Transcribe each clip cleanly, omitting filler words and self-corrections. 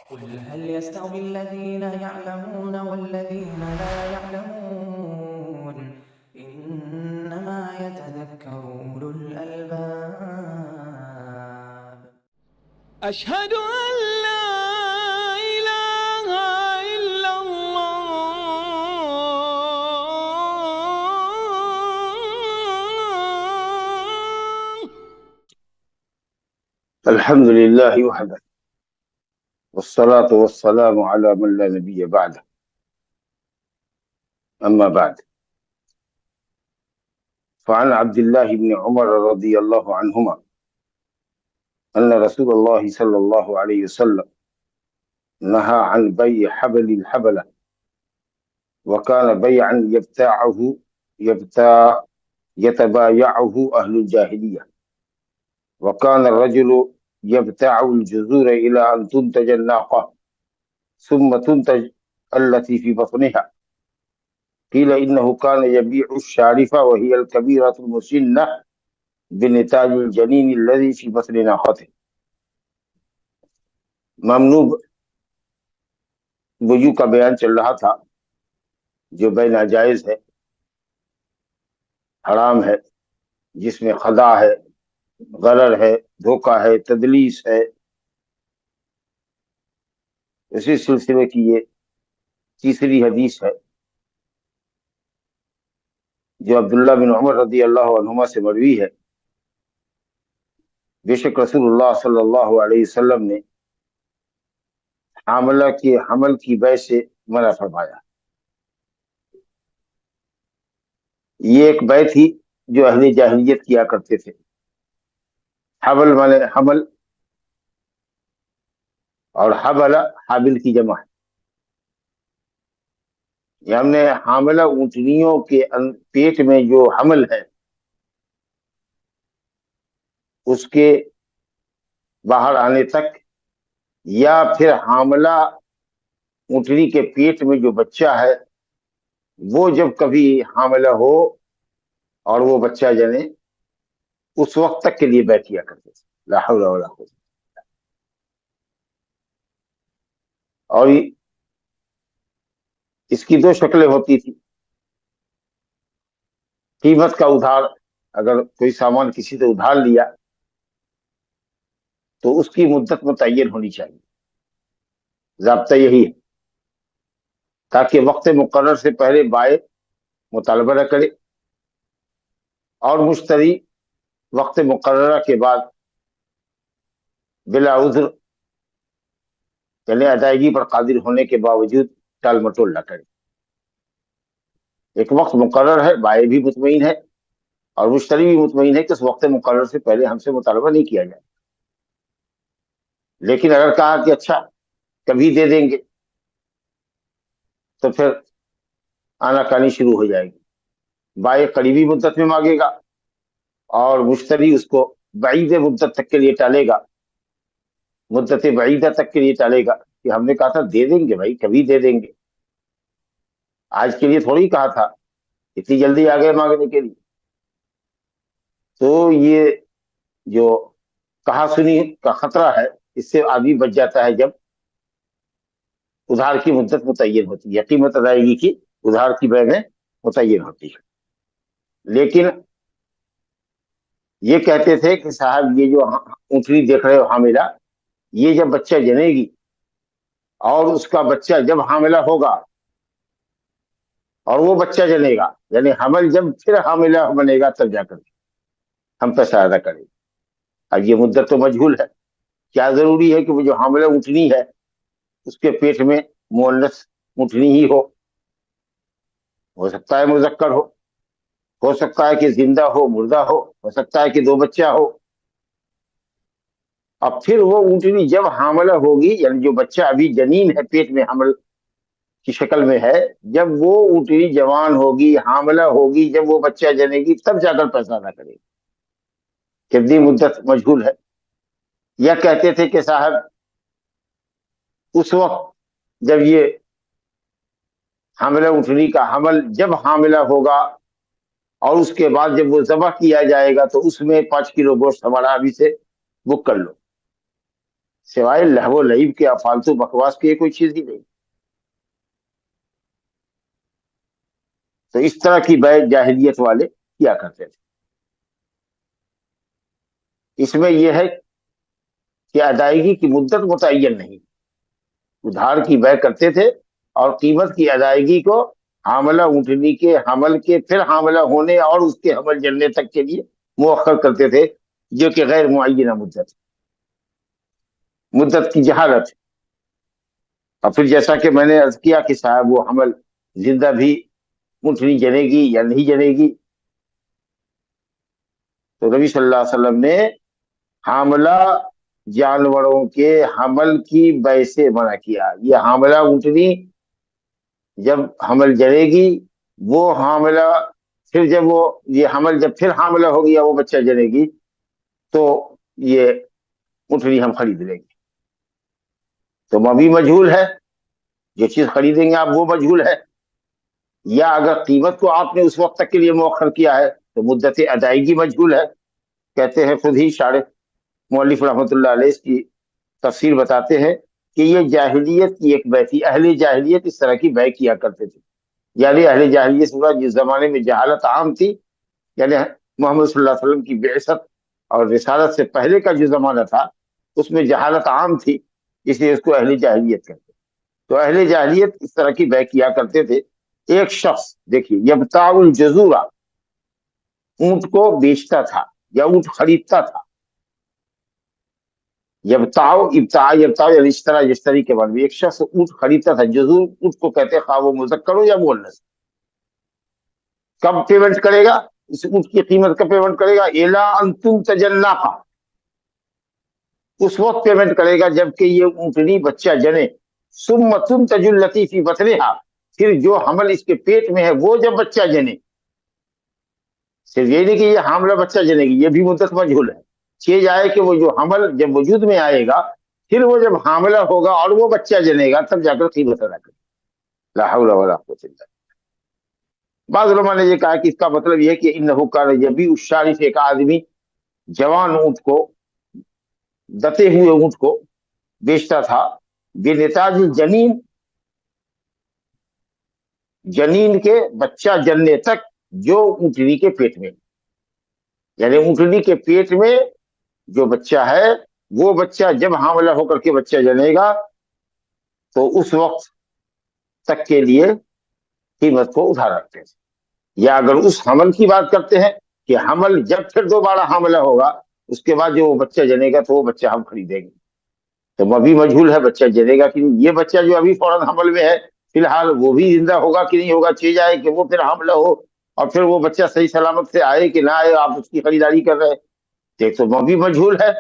قل هل يستوي الذين يعلمون والذين لا يعلمون إنما يتذكر أولو الألباب. أشهد أن لا إله إلا الله. الحمد لله وحده والصلاة والسلام على من لا نبي بعده أما بعد فعن عبد الله بن عمر رضي الله عنهما أن رسول الله صلى الله عليه وسلم نهى عن بيع حبل الحبلة وكان بيعا يتبايعه أهل الجاهلية وكان الرجل يبتاع الجذور إلى أن تنتج الناقة ثم تنتج التي في بطنها قيل إنه كان يبيع الشارفة وهي الكبيرة المسنة بنتاج الجنين الذي في بطن ناقته. ممنوع وجو کا بیان چل رہا تھا جو بے ناجائز ہے، حرام ہے، جس میں خداع ہے، غرر ہے، دھوکہ ہے، تدلیس ہے. اسی سلسلے کی یہ تیسری حدیث ہے جو عبداللہ بن عمر رضی اللہ عنہما سے مروی ہے. بے شک رسول اللہ صلی اللہ علیہ وسلم نے حاملہ کے حمل کی بے سے منع فرمایا. یہ ایک بے تھی جو اہل جاہلیت کیا کرتے تھے. حبل مانے حمل، اور حبل حابل کی جمع ہے. یہ ہم نے حاملہ اونٹنیوں کے پیٹ میں جو حمل ہے اس کے باہر آنے تک، یا پھر حاملہ اونٹنی کے پیٹ میں جو بچہ ہے وہ جب کبھی حاملہ ہو اور وہ بچہ جنے، اس وقت تک کے لیے بیع کیا کرتے تھے. لا حول ولا قوت. اور اس کی دو شکلیں ہوتی تھی. قیمت کا ادھار، اگر کوئی سامان کسی سے ادھار لیا تو اس کی مدت متعین ہونی چاہیے. ضابطہ یہی ہے تاکہ وقت مقرر سے پہلے بائع مطالبہ نہ کرے اور مشتری وقت مقررہ کے بعد بلا عذر، یعنی ادائیگی پر قادر ہونے کے باوجود ٹال مٹول نہ کرے. ایک وقت مقرر ہے، بائع بھی مطمئن ہے اور مشتری بھی مطمئن ہے کہ اس وقت مقرر سے پہلے ہم سے مطالبہ نہیں کیا جائے. لیکن اگر کہا کہ اچھا کبھی دے دیں گے تو پھر آناکانی شروع ہو جائے گی. بائع قریبی مدت میں مانگے گا اور مشتری اس کو بعید مدت تک کے لیے ٹالے گا، مدت بعیدہ تک کے لیے ٹالے گا کہ ہم نے کہا تھا دے دیں گے بھائی، کبھی دے دیں گے، آج کے لیے تھوڑی کہا تھا، اتنی جلدی آ گئے مانگنے کے لیے. تو یہ جو کہا سنی کا خطرہ ہے اس سے آدمی بچ جاتا ہے جب ادھار کی مدت متعین ہوتی ہے، قیمت ادائیگی کی ادھار کی بے میں متعین ہوتی ہے. لیکن یہ کہتے تھے کہ صاحب یہ جو اونٹنی دیکھ رہے ہو حاملہ، یہ جب بچہ جنے گی اور اس کا بچہ جب حاملہ ہوگا اور وہ بچہ جنے گا، یعنی حمل جب پھر حاملہ بنے گا تب جا کر ہم پیسہ ادا کریں گے. اب یہ مدت تو مجہول ہے. کیا ضروری ہے کہ وہ جو حاملہ اونٹنی ہے اس کے پیٹ میں مؤنث اونٹنی ہی ہو سکتا ہے مذکر ہو سکتا ہے کہ زندہ ہو، مردہ ہو سکتا ہے کہ دو بچہ ہو. اب پھر وہ اونٹنی جب حاملہ ہوگی، یعنی جو بچہ ابھی جنین ہے پیٹ میں حمل کی شکل میں ہے، جب وہ اونٹنی جوان ہوگی، حاملہ ہوگی، جب وہ بچہ جنے گی تب جا کر پیسہ ادا کرے گی. کتنی مدت مجہول ہے. یا کہتے تھے کہ صاحب اس وقت جب یہ حاملہ اونٹنی کا حمل جب حاملہ ہوگا اور اس کے بعد جب وہ ذبح کیا جائے گا تو اس میں 5 کلو گوشت ہمارا ابھی سے بک کر لو. سوائے لہو و لعب کے، فالتو بکواس کے کوئی چیز ہی نہیں. تو اس طرح کی بیع جاہلیت والے کیا کرتے تھے. اس میں یہ ہے کہ ادائیگی کی مدت متعین نہیں، ادھار کی بیع کرتے تھے اور قیمت کی ادائیگی کو حاملہ اونٹنی کے حمل کے پھر حاملہ ہونے اور اس کے حمل جننے تک کے لیے مؤخر کرتے تھے، جو کہ غیر معینہ مدت کی جہالت. اور پھر جیسا کہ میں نے عرض کیا کہ صاحب وہ حمل زندہ بھی اونٹنی جنے گی یا نہیں جنے گی. تو نبی صلی اللہ علیہ وسلم نے حاملہ جانوروں کے حمل کی بیع سے منع کیا. یہ حاملہ اونٹنی جب حمل جنے گی، وہ حاملہ پھر جب وہ یہ حمل جب پھر حاملہ ہو گیا، وہ بچہ جنے گی، تو یہ اونٹنی ہم خرید لیں گے. تو مبی مجہول ہے، جو چیز خریدیں گے آپ وہ مجہول ہے. یا اگر قیمت کو آپ نے اس وقت تک کے لیے مؤخر کیا ہے تو مدت ادائیگی مجہول ہے. کہتے ہیں خود ہی شارح مؤلف رحمۃ اللہ علیہ اس کی تفسیر بتاتے ہیں کہ یہ جاہلیت کی ایک بیع تھی. اہل جاہلیت اس طرح کی بیع کیا کرتے تھے. یعنی اہل جاہلیت سے جس زمانے میں جہالت عام تھی، یعنی محمد صلی اللہ علیہ وسلم کی بعثت اور رسالت سے پہلے کا جو زمانہ تھا، اس میں جہالت عام تھی، اس لیے اس کو اہل جاہلیت کہتے. تو اہل جاہلیت اس طرح کی بیع کیا کرتے تھے. ایک شخص دیکھیے، یبتاع الجزورہ، اونٹ کو بیچتا تھا یا اونٹ خریدتا تھا. ابتاع یعنی اشتری کے بعد ایک شخص اونٹ خریدتا تھا. جزور اونٹ کو کہتے ہیں، خواہ وہ مذکر ہو یا مؤنث. کب پیمنٹ کرے گا؟ اس اونٹ کی قیمت کا پیمنٹ کرے گا الا ان تنتج الناقہ، اس وقت پیمنٹ کرے گا جب کہ یہ اونٹنی بچہ جنے. ثم تنتج التی فی بطنہا، پھر جو حمل اس کے پیٹ میں ہے وہ جب بچہ جنے. صرف یہ نہیں کہ یہ حاملہ بچہ جنے گی، یہ بھی مدت مجہول ہے. چیز آئے کہ وہ جو حمل جب وجود میں آئے گا، پھر وہ جب حاملہ ہوگا اور وہ بچہ جنے گا، تب جا کر قیمت ادا کرے. لا حول ولا قوت الا باللہ. بعض علماء نے یہ کہا کہ اس کا مطلب یہ ہے کہ انہ کان یبیع الشارف، ایک آدمی جوان اونٹ کو، دتے ہوئے اونٹ کو بیچتا تھا، بنتاج الجنین، جنین کے بچہ جننے تک، جو اونٹنی کے پیٹ میں، یعنی اونٹنی کے پیٹ میں جو بچہ ہے، وہ بچہ جب حاملہ ہو کر کے بچہ جنے گا تو اس وقت تک کے لیے قیمت کو ادھار رکھتے ہیں. یا اگر اس حمل کی بات کرتے ہیں کہ حمل جب پھر دوبارہ حاملہ ہوگا، اس کے بعد جو وہ بچہ جنے گا تو وہ بچہ ہم خریدیں گے. تو ابھی مجہول ہے بچہ جنے گا کہ نہیں. یہ بچہ جو ابھی فوراً حمل میں ہے، فی الحال وہ بھی زندہ ہوگا کہ نہیں ہوگا. چیز آئے کہ وہ پھر حاملہ ہو اور پھر وہ بچہ صحیح سلامت سے آئے کہ نہ آئے، آپ اس کی خریداری کر رہے ہیں، تو وہ بھی مجہول ہے.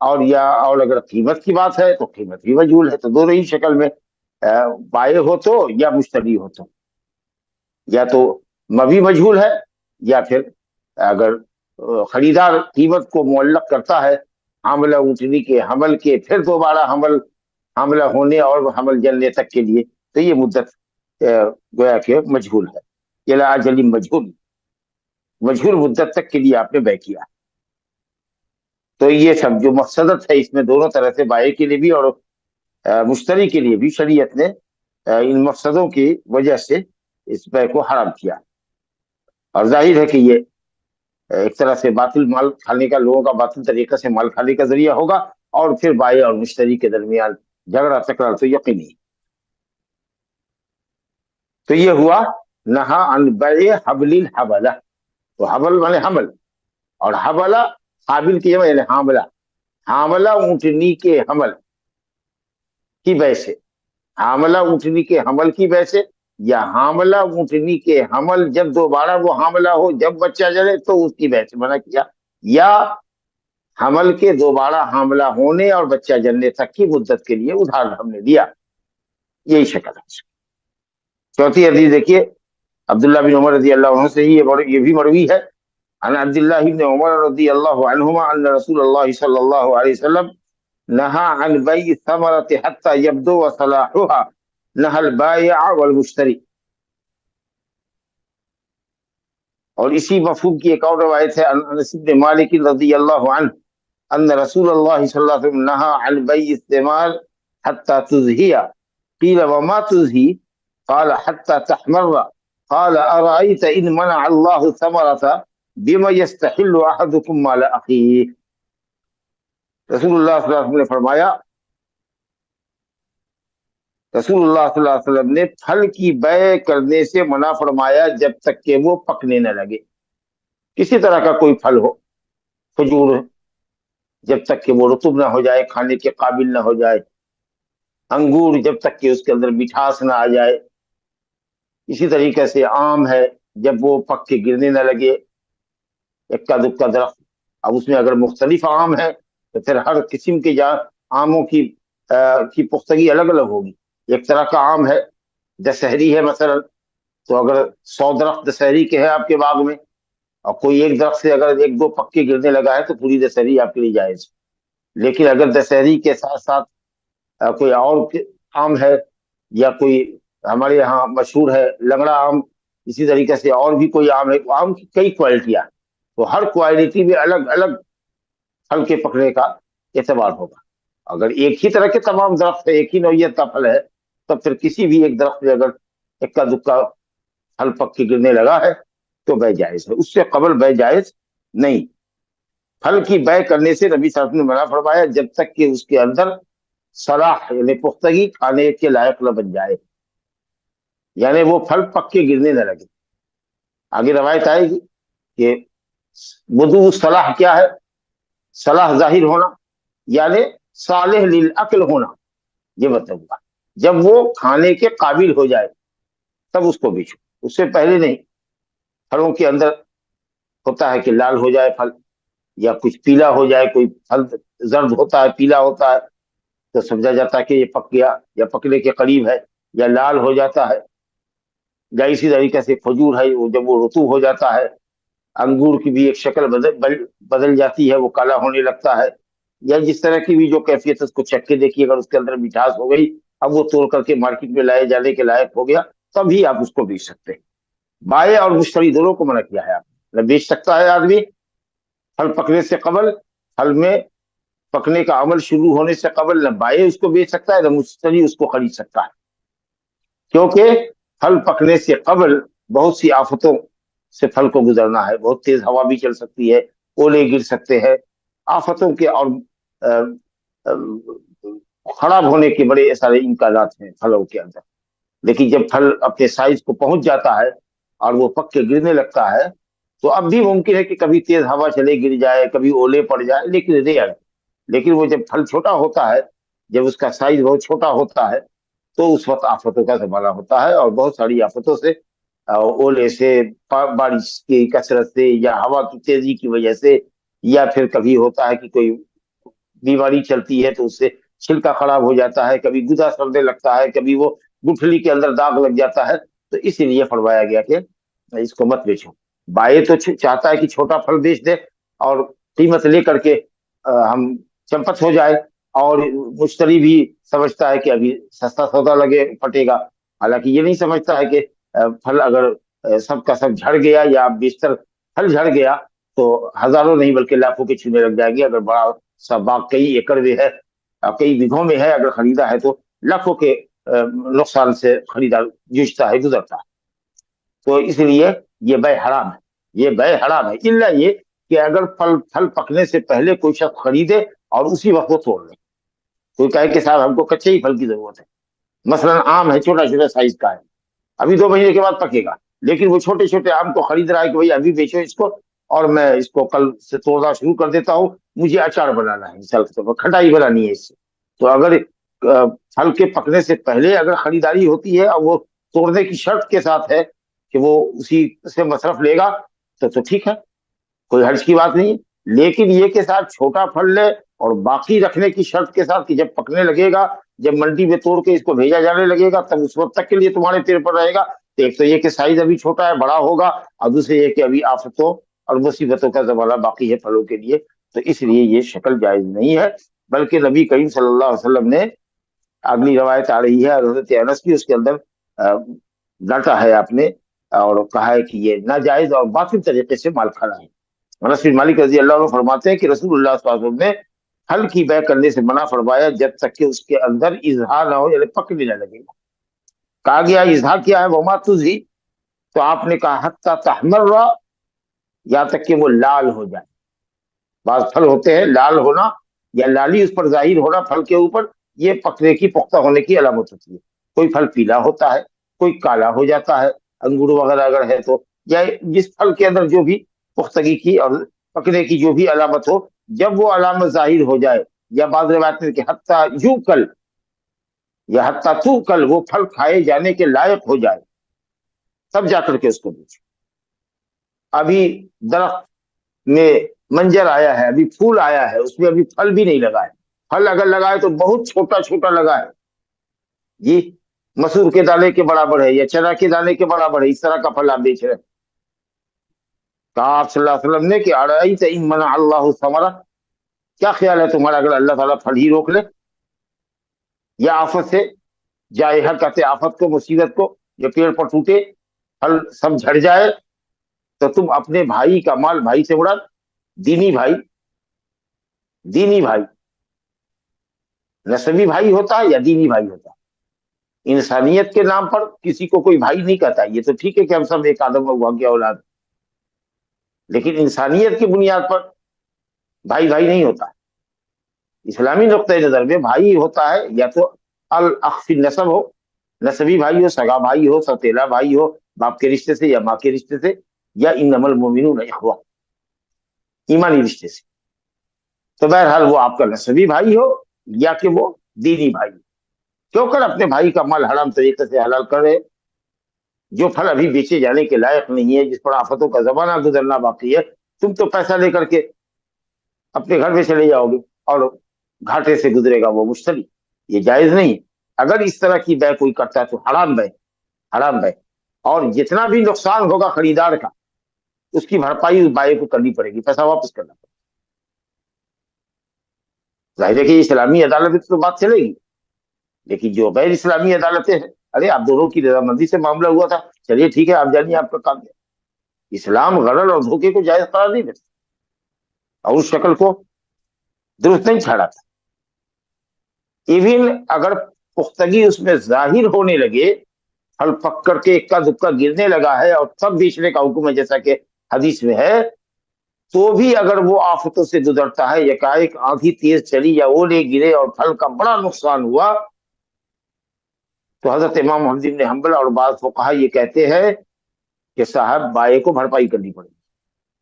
اور اگر قیمت کی بات ہے تو قیمت بھی مجہول ہے. تو دونوں ہی شکل میں بائع ہو تو یا مشتری ہو تو، یا تو مبی مجہول ہے، یا پھر اگر خریدار قیمت کو معلق کرتا ہے حاملہ اونٹنی کے حمل کے پھر دوبارہ حاملہ ہونے اور حمل جننے تک کے لیے، تو یہ مدت گویا کہ مجہول ہے. الی اجل مجہول مدت تک کے لیے آپ نے بیع کیا. تو یہ سب جو مقصدت ہے اس میں، دونوں طرح سے بائع کے لیے بھی اور مشتری کے لیے بھی شریعت نے ان مقصدوں کی وجہ سے اس بیع کو حرام کیا. اور ظاہر ہے کہ یہ ایک طرح سے باطل مال کھانے کا، لوگوں کا باطل طریقہ سے مال کھانے کا ذریعہ ہوگا، اور پھر بائع اور مشتری کے درمیان جھگڑا تکرار تو یقینی. تو یہ ہوا نہا عن بیع حبل الحبلہ. تو حبل مانے حمل، اور حبلہ حابل کی جمع، یعنی حاملہ اونٹنی کے حمل کی بیع سے. حاملہ اونٹنی کے حمل کی بیع سے، یا حاملہ اونٹنی کے حمل جب دوبارہ وہ حاملہ ہو جب بچہ جنے تو اس کی بیع سے منع کیا. یا حمل کے دوبارہ حاملہ ہونے اور بچہ جننے تک کی مدت کے لیے ادھار ہم نے دیا. یہی شکل ہے. چوتھی حدیث دیکھیے، عبداللہ بن عمر رضی اللہ عنہ سے ہی یہ بھی مروی ہے. عن عبد اللہ بن عمر رضی اللہ عنہما ان رسول اللہ صلی اللہ علیہ وسلم نہا عن بیع الثمرۃ حتی یبدو صلاحها، نہا البائع والمشتری. اور اسی مفہوم کی ایک اور روایت ہے، انس بن مالک رضی اللہ عنہ ان رسول اللہ صلی اللہ علیہ وسلم نہا عن بیع الثمار حتى تزهي قیل وما تزهي قال حتى تحمر قال ارايت ان منع الله الثمرة بما يستحل احدكم مال اخيه. رسول اللہ صلی اللہ علیہ وسلم نے فرمایا، رسول اللہ صلی اللہ علیہ وسلم نے پھل کی بیع کرنے سے منع فرمایا جب تک کہ وہ پکنے نہ لگے. کسی طرح کا کوئی پھل ہو، کھجور، جب تک کہ وہ رطب نہ ہو جائے، کھانے کے قابل نہ ہو جائے، انگور جب تک کہ اس کے اندر مٹھاس نہ آ جائے، اسی طریقے سے آم ہے، جب وہ پک کے گرنے نہ لگے، اکا دکا درخت. اب اس میں اگر مختلف آم ہے تو پھر ہر قسم کے آموں کی پختگی الگ الگ ہوگی. ایک طرح کا آم ہے، دسہری ہے مثلا، تو اگر 100 درخت دسہری کے ہیں آپ کے باغ میں، اور کوئی ایک درخت سے اگر ایک دو پکے گرنے لگا ہے تو پوری دسہری آپ کے لیے جائز. لیکن اگر دسہری کے ساتھ ساتھ کوئی اور آم ہے، یا کوئی ہمارے یہاں مشہور ہے لنگڑا آم، اسی طریقے سے اور بھی کوئی آم ہے، آم کی کئی کوالٹیاں، تو ہر کوالٹی میں الگ الگ پھل کے پکنے کا اعتبار ہوگا. اگر ایک ہی طرح کے تمام درخت ہے، ایک ہی نوعیت کا پھل ہے، تو پھر کسی بھی ایک درخت میں اگر اکا دکا پھل پک کے گرنے لگا ہے تو بیع جائز ہے، اس سے قبل بیع جائز نہیں. پھل کی بیع کرنے سے نبی صلی اللہ علیہ وسلم نے منع فرمایا جب تک کہ اس کے اندر صلاح یعنی پختگی کھانے کے لائق نہ بن جائے، یعنی وہ پھل پک کے گرنے نہ لگے. آگے روایت آئے گی کہ وضو صلاح کیا ہے؟ صلاح ظاہر ہونا، یعنی صالح للعقل ہونا، یہ مطلب ہوا جب وہ کھانے کے قابل ہو جائے تب اس کو بیچو، اس سے پہلے نہیں. پھلوں کے اندر ہوتا ہے کہ لال ہو جائے پھل، یا کچھ پیلا ہو جائے، کوئی پھل زرد ہوتا ہے، پیلا ہوتا ہے، تو سمجھا جاتا ہے کہ یہ پک گیا یا پکنے کے قریب ہے، یا لال ہو جاتا ہے. یا اسی طریقے سے کھجور ہے، وہ جب وہ رطوب ہو جاتا ہے، انگور کی بھی ایک شکل بدل جاتی ہے، وہ کالا ہونے لگتا ہے، یا جس طرح کی بھی جو کیفیت ہے اس کو چکھ کے دیکھیے، اگر اس کے اندر مٹھاس ہو گئی، اب وہ توڑ کر کے مارکیٹ میں لائے جانے کے لائق ہو گیا، تبھی آپ اس کو بیچ سکتے ہیں. بائیں اور مشتری دونوں کو منع کیا ہے. آپ نہ بیچ سکتا ہے آدمی پھل پکنے سے قبل، پھل میں پکنے کا عمل شروع ہونے سے قبل، نہ بائیں اس کو بیچ سکتا ہے، نہ مشتری اس کو خرید سکتا ہے، کیونکہ پھل پکنے سے قبل بہت سی آفتوں سے پھل کو گزرنا ہے. بہت تیز ہوا بھی چل سکتی ہے، اولے گر سکتے ہیں، آفتوں کے اور خراب ہونے کے بڑے سارے امکانات ہیں پھلوں کے اندر. لیکن جب پھل اپنے سائز کو پہنچ جاتا ہے اور وہ پک کے گرنے لگتا ہے، تو اب بھی ممکن ہے کہ کبھی تیز ہوا چلے گر جائے، کبھی اولے پڑ جائے، لیکن ریئر. لیکن وہ جب پھل چھوٹا ہوتا ہے، جب اس کا سائز بہت چھوٹا ہوتا ہے، تو اس وقت آفتوں کا زمانہ ہوتا ہے، اور بہت ساری آفتوں سے، اولے سے، بارش کی کثرت سے، یا ہوا کی تیزی کی وجہ سے، یا پھر کبھی ہوتا ہے کہ کوئی بیماری چلتی ہے تو اس سے چھلکا خراب ہو جاتا ہے، کبھی گدا سڑنے لگتا ہے، کبھی وہ گٹھلی کے اندر داغ لگ جاتا ہے، تو اسی لیے فرمایا گیا کہ اس کو مت بیچو. بائیں تو چاہتا ہے کہ چھوٹا پھل بیچ دے اور قیمت لے کر کے ہم چمپت ہو جائے، اور مشتری بھی سمجھتا ہے کہ ابھی سستا سودا لگے پٹے گا، حالانکہ یہ نہیں سمجھتا ہے کہ پھل اگر سب کا سب جھڑ گیا یا بیشتر پھل جھڑ گیا تو ہزاروں نہیں بلکہ لاکھوں کے چھونے لگ جائیں گے. اگر بڑا سا باغ کئی ایکڑ میں ہے، کئی بیگھوں میں ہے، اگر خریدا ہے تو لاکھوں کے نقصان سے خریدار جوجھتا ہے، گزرتا ہے. تو اس لیے یہ بیع حرام ہے، یہ بیع حرام ہے، الا یہ کہ اگر پھل پکنے سے پہلے کوئی شخص خریدے اور اسی وقت وہ توڑ لے. کوئی کہے کہ صاحب ہم کو کچے ہی پھل کی ضرورت ہے، مثلا آم ہے، چھوٹا چھوٹا سائز کا ہے، ابھی 2 مہینے کے بعد پکے گا، لیکن وہ چھوٹے چھوٹے آم کو خرید رہا ہے کہ بھائی ابھی بیچو اس کو، اور میں اس کو کل سے توڑنا شروع کر دیتا ہوں، مجھے اچار بنانا ہے، مثال کے طور پر کھٹائی بنانی ہے اس سے. تو اگر پھل کے پکنے سے پہلے اگر خریداری ہوتی ہے اور وہ توڑنے کی شرط کے ساتھ ہے کہ وہ اسی سے مصرف لے گا، تو ٹھیک ہے، کوئی حرج کی بات نہیں. لیکن یہ کہ ساتھ چھوٹا پھل لے اور باقی رکھنے کی شرط کے ساتھ کہ جب پکنے لگے گا، جب منڈی میں توڑ کے اس کو بھیجا جانے لگے گا، تب اس وقت تک کے لیے تمہارے پیر پر رہے گا. تو ایک تو یہ کہ سائز ابھی چھوٹا ہے، بڑا ہوگا، اور دوسرے یہ کہ ابھی آفتوں اور مصیبتوں کا زمانہ باقی ہے پھلوں کے لیے، تو اس لیے یہ شکل جائز نہیں ہے. بلکہ نبی کریم صلی اللہ علیہ وسلم نے، اگلی روایت آ رہی ہے حضرت انس کی، اس کے اندر ڈانٹا ہے آپ نے اور کہا ہے کہ یہ ناجائز اور باطل طریقے سے مال کھانا ہے. अनस बिन मालिक रजी अल्लाह अन्हु फरमाते हैं कि रसूलुल्लाह सल्लल्लाहु अलैहि वसल्लम ने फल की बै करने से मना फरमाया जब तक कि उसके अंदर इजहार ना हो, यानी पकने न लगे। कहा गया इजहार क्या है, वमा तुजी, तो आपने कहा हत्ता तहमर्रा, यहाँ तक कि वो लाल हो जाए। बाज फल होते हैं लाल होना या लाली उस पर जाहिर होना फल के ऊपर, ये पकने की, पुख्ता होने की अलामत होती है। कोई फल पीला होता है, कोई काला हो जाता है, अंगूर वगैरह अगर है तो, या जिस फल के अंदर जो भी पुख्तगी की और पकने की जो भी अलामत हो, जब वो अलामत जाहिर हो जाए, या बाद रिवायत में कि हत्ता यू कल या हत्ता तू कल, वो फल खाए जाने के लायक हो जाए, तब जाकर के उसको बेचो। अभी दरख्त में मंजर आया है, अभी फूल आया है, उसमें अभी फल भी नहीं लगा है, फल अगर लगा है तो बहुत छोटा छोटा लगा है जी, मसूर के दाने के बराबर है या चना के दाने के बराबर है, इस तरह का फल आप बेच रहे हैं। कहा आप सल्लल्लाहु अलैहि वसल्लम ने कि अरअयत इन मना अल्लाहु समरा, क्या ख्याल है तुम्हारा अगर अल्लाह ताला फल ही रोक ले, या आफत से, जायहा कहते आफत को, मुसीबत को, जो पेड़ पर टूटे फल सब झड़ जाए, तो तुम अपने भाई का माल, भाई से उड़ा दीनी भाई, दीनी भाई नसबी भाई होता है या दीनी भाई होता है। इंसानियत के नाम पर किसी को कोई भाई नहीं कहता। ये तो ठीक है कि हम सब एक आदम हुआ की औलाद, लेकिन इंसानियत की बुनियाद पर भाई भाई नहीं होता। इस्लामी नुक्ते नजर में भाई होता है या तो अल अख्फी नसब हो, नसबी भाई हो, सगा भाई हो, सौतेला भाई हो, बाप के रिश्ते से या माँ के रिश्ते से, या इन्नमल मोमिनून इख्वा, ईमानी रिश्ते से। तो बहरहाल वो आपका नसबी भाई हो या कि वो दीनी भाई, क्यों कर अपने भाई का माल हराम तरीके से हलाल करे, जो फल अभी बेचे जाने के लायक नहीं है, जिस पर आफतों का जमाना गुजरना बाकी है, तुम तो पैसा लेकर के अपने घर में चले जाओगे और घाटे से गुजरेगा वो मुश्तरी। ये जायज नहीं। अगर इस तरह की बै कोई करता है तो हराम बै, हराम बै, और जितना भी नुकसान होगा खरीदार का, उसकी भरपाई उस बाई को करनी पड़ेगी, पैसा वापस करना पड़ेगा। जाहिर है कि इस्लामी अदालत में तो बात चलेगी, लेकिन जो गैर इस्लामी अदालतें हैं, अरे आप दोनों की रजामंदी से मामला हुआ था, चलिए ठीक है, आप जानिए आपका काम है। इस्लाम गलत और धोखे को जायज करार नहीं देता और उस शक्ल को दुरुस्त नहीं छाड़ा था। इवन अगर पुख्तगी उसमें जाहिर होने लगे, फल पक करके इक्का दुक्का गिरने लगा है और तब बेचने का हुक्म है जैसा कि हदीस में है, तो भी अगर वो आफतों से गुजरता है, यकाएक आंधी तेज चली या ओले गिरे और फल का बड़ा नुकसान हुआ, तो हजरत इमाम अहमद इब्न हंबल और बाज़ फुक़हा ये कहते हैं कि साहब बाए को भरपाई करनी पड़ेगी।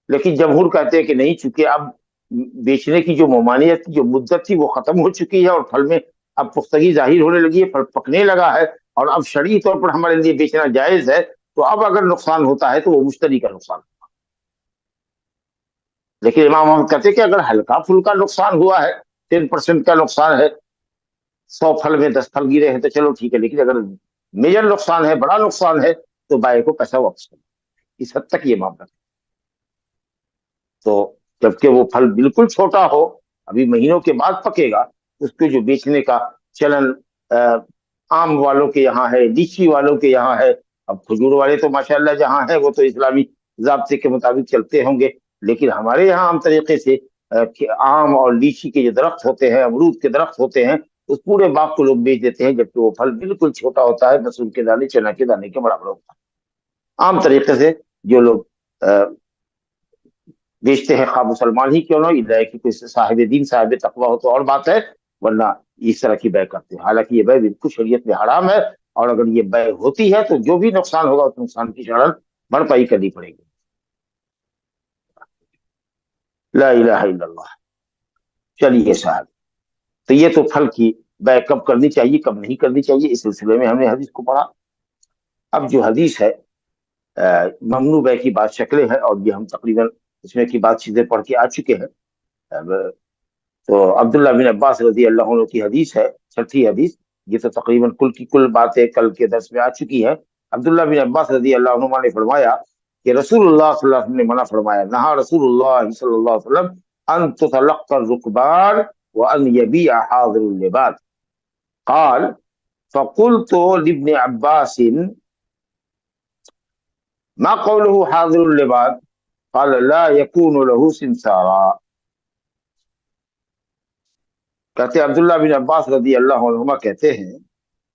लेकिन जमहूर कहते हैं कि नहीं, चूंकि अब बेचने की जो ममानियत की जो मुद्दत थी वो खत्म हो चुकी है और फल में अब पुख्तगी जाहिर होने लगी है, फल पकने लगा है और अब शरई तौर पर हमारे लिए बेचना जायज है, तो अब अगर नुकसान होता है तो वो मुश्तरी का नुकसान होगा। लेकिन इमाम अहमद कहते हैं कि अगर हल्का फुल्का नुकसान हुआ है, 10% का नुकसान है, 100 फल में 10 फल गिरे हैं तो चलो ठीक है, लेकिन अगर मेजर नुकसान है, बड़ा नुकसान है, तो बाय को पैसा वापस करना। इस हद तक ये मामला। तो जबकि वो फल बिल्कुल छोटा हो, अभी महीनों के बाद पकेगा, उसको जो बेचने का चलन आम वालों के यहाँ है, लीची वालों के यहाँ है। अब खजूर वाले तो माशाल्लाह जहाँ है वो तो इस्लामी ज़ाब्ते के मुताबिक चलते होंगे, लेकिन हमारे यहाँ आम तरीके से आम और लीची के जो दरख्त होते हैं, अमरूद के दरख्त होते हैं, उस पूरे बाग को लोग बेच देते हैं, जबकि वो फल बिल्कुल छोटा होता है, मसूर के दाने, चना के दाने के बराबर होता है। आम तरीके से जो लोग बेचते हैं, खा मुसलमान ही क्यों ना, इल्ला कि कोई साहिब दीन साहिब तकवा हो तो और बात है, वरना इस तरह की बै करते हैं। हालांकि ये बै बिल्कुल शरीयत में हराम है, और अगर ये बै होती है तो जो भी नुकसान होगा उस नुकसान की शरह भरपाई करनी पड़ेगी। ला इलाहा इल्लल्लाह। चलिए साहब, तो ये तो फल की बै कब करनी चाहिए कब नहीं करनी चाहिए, इस सिलसिले में हमने हदीस को पढ़ा। अब जो हदीस है ममनू बै की बात शक्लें हैं, और ये हम तकरीबन इसमें की बात चीजें पढ़ के आ चुके हैं। तो अब्दुल्ला बिन अब्बास रजी अल्लाह अन्हु की हदीस है, छठी हदीस। ये तो तकरीबन कुल की कुल बातें कल के दर्स में आ चुकी है। अब्दुल्ला बिन अब्बास रजी अल्लाह अन्हुमा ने फरमाया कि रसूलुल्लाह सल्लल्लाहु अलैहि वसल्लम ने मना फरमाया, नहा रसूलुल्लाह सल्लल्लाहु अलैहि वसल्लम अन तुतलक्का रुकबान व अन यबीअ हाज़िरुल लिबाद। क़ाल फ़क़ुल्तु लिब्न अब्बास मा क़ौलुहु हाज़िरुल लिबाद, क़ाल ला यकूनु लहू सिमसारा। कहते अब्दुल्ला बिन अब्बास रदी अल्लाह अन्हुमा कहते हैं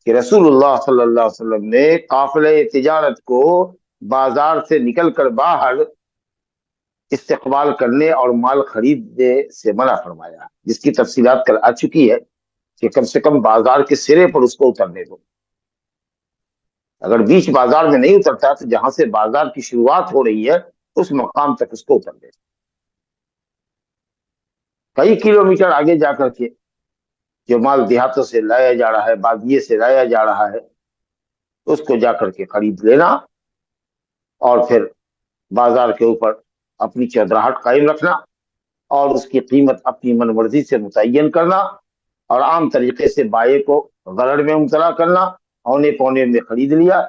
कि रसूलुल्लाह सल्लल्लाहु अलैहि वसल्लम ने काफिले तिजारत को बाजार से निकलकर बाहर इस्तेकबाल करने और माल खरीदने से मना फरमाया, जिसकी तफसीलात कल आ चुकी है कि कम से कम बाजार के सिरे पर उसको उतरने दो। अगर बीच बाजार में नहीं उतरता तो जहां से बाजार की शुरुआत हो रही है उस मकाम तक उसको उतर दे। कई किलोमीटर आगे जाकर के जो माल देहातों से लाया जा रहा है, बादिये से लाया जा रहा है, उसको जाकर के खरीद लेना और फिर बाजार के ऊपर अपनी चौधराहट कायम रखना और उसकी कीमत अपनी मनमर्जी से मुतय्यन करना और आम तरीके से बाये को गरर में मुबतला करना, औने पौने में खरीद लिया,